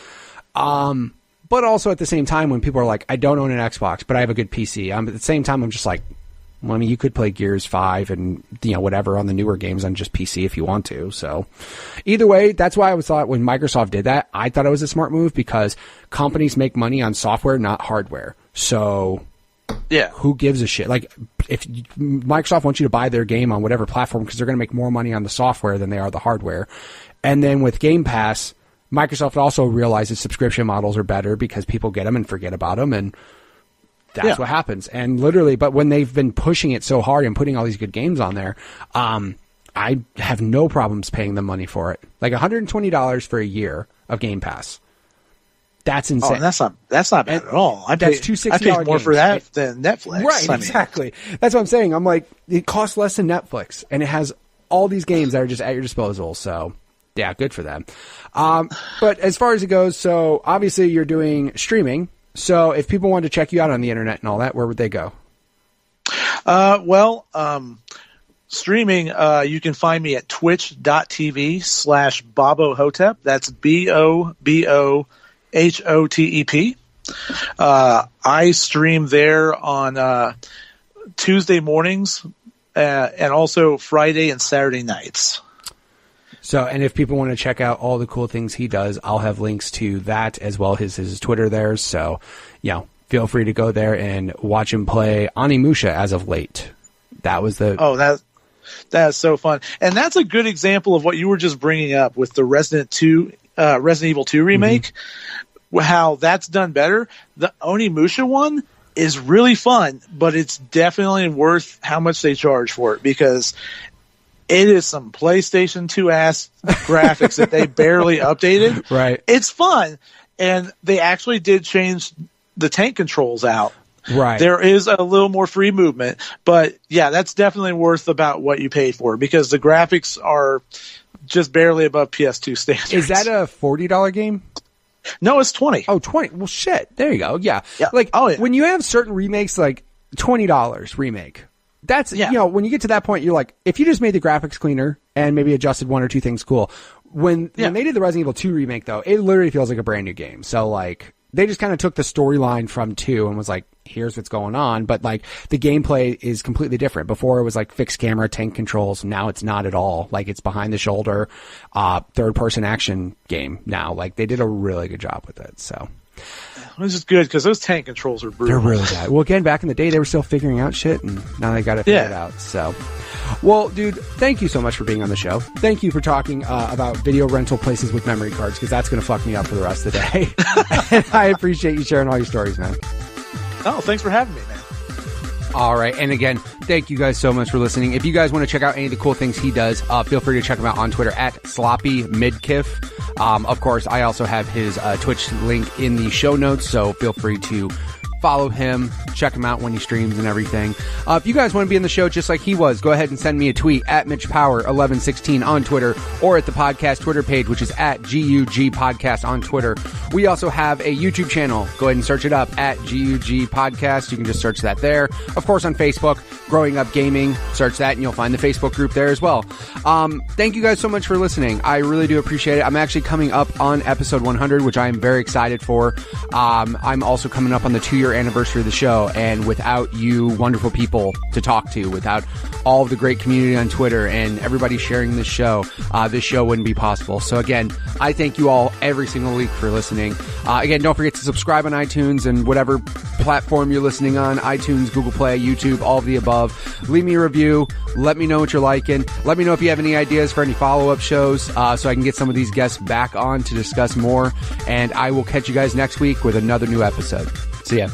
But also at the same time, when people are like, I don't own an Xbox, but I have a good PC. At the same time, I'm just like, well, I mean, you could play Gears 5 and, whatever on the newer games on just PC if you want to. So either way, that's why I thought when Microsoft did that, I thought it was a smart move, because companies make money on software, not hardware. So... yeah, who gives a shit? Like, if Microsoft wants you to buy their game on whatever platform, because they're going to make more money on the software than they are the hardware. And then with Game Pass, Microsoft also realizes subscription models are better because people get them and forget about them, and that's what happens. And literally, but when they've been pushing it so hard and putting all these good games on there, I have no problems paying them money for it. Like $120 for a year of Game Pass. That's insane. Oh, that's not bad at all. That's two $60 I paid more games. for that than Netflix. Right, exactly. That's what I'm saying. I'm like, it costs less than Netflix, and it has all these games that are just at your disposal. So, yeah, good for them. But as far as it goes, so obviously you're doing streaming. So if people wanted to check you out on the internet and all that, where would they go? Streaming, you can find me at twitch.tv/BoboHotep. That's BOBOHOTEP. I stream there on Tuesday mornings and also Friday and Saturday nights. So, and if people want to check out all the cool things he does, I'll have links to that as well as his Twitter there. So, feel free to go there and watch him play Onimusha as of late. That was that's so fun. And that's a good example of what you were just bringing up with the Resident Evil 2 remake, how that's done better. The Onimusha one is really fun, but it's definitely worth how much they charge for it, because it is some PlayStation 2 ass graphics that they barely updated. Right. It's fun. And they actually did change the tank controls out. Right. There is a little more free movement, but yeah, that's definitely worth about what you paid for, because the graphics are just barely above PS2 standards. Is that a $40 game? No, it's 20. Oh, 20. Well, shit. There you go. Yeah. Like, when you have certain remakes, like $20 remake, that's, when you get to that point, you're like, if you just made the graphics cleaner and maybe adjusted one or two things, cool. When they did the Resident Evil 2 remake, though, it literally feels like a brand new game. So, like, they just kind of took the storyline from 2 and was like, here's what's going on. But, like, the gameplay is completely different. Before, it was, like, fixed camera, tank controls. Now it's not at all. Like, it's behind the shoulder, third-person action game now. Like, they did a really good job with it, so. This is good, because those tank controls are brutal. They're really bad. Well, again, back in the day, they were still figuring out shit, and now they got it figured out. So, well, dude, thank you so much for being on the show. Thank you for talking about video rental places with memory cards, because that's going to fuck me up for the rest of the day. And I appreciate you sharing all your stories, man. Oh, thanks for having me, man. All right. And again, thank you guys so much for listening. If you guys want to check out any of the cool things he does, feel free to check him out on Twitter at Sloppy Midkiff. Of course, I also have his Twitch link in the show notes, so feel free to follow him, check him out when he streams and everything. If you guys want to be in the show just like he was, go ahead and send me a tweet at MitchPower1116 on Twitter, or at the podcast Twitter page, which is at GUG Podcast on Twitter. We also have a YouTube channel. Go ahead and search it up at GUG Podcast. You can just search that there. Of course, on Facebook, Growing Up Gaming, search that and you'll find the Facebook group there as well. Thank you guys so much for listening. I really do appreciate it. I'm actually coming up on episode 100, which I am very excited for. I'm also coming up on the 2-year anniversary of the show, and without you wonderful people to talk to, without all of the great community on Twitter and everybody sharing this show wouldn't be possible. So again, I thank you all every single week for listening. Again, don't forget to subscribe on iTunes and whatever platform you're listening on, iTunes, Google Play, YouTube, all of the above. Leave me a review. Let me know what you're liking. Let me know if you have any ideas for any follow-up shows, so I can get some of these guests back on to discuss more. And I will catch you guys next week with another new episode. See ya.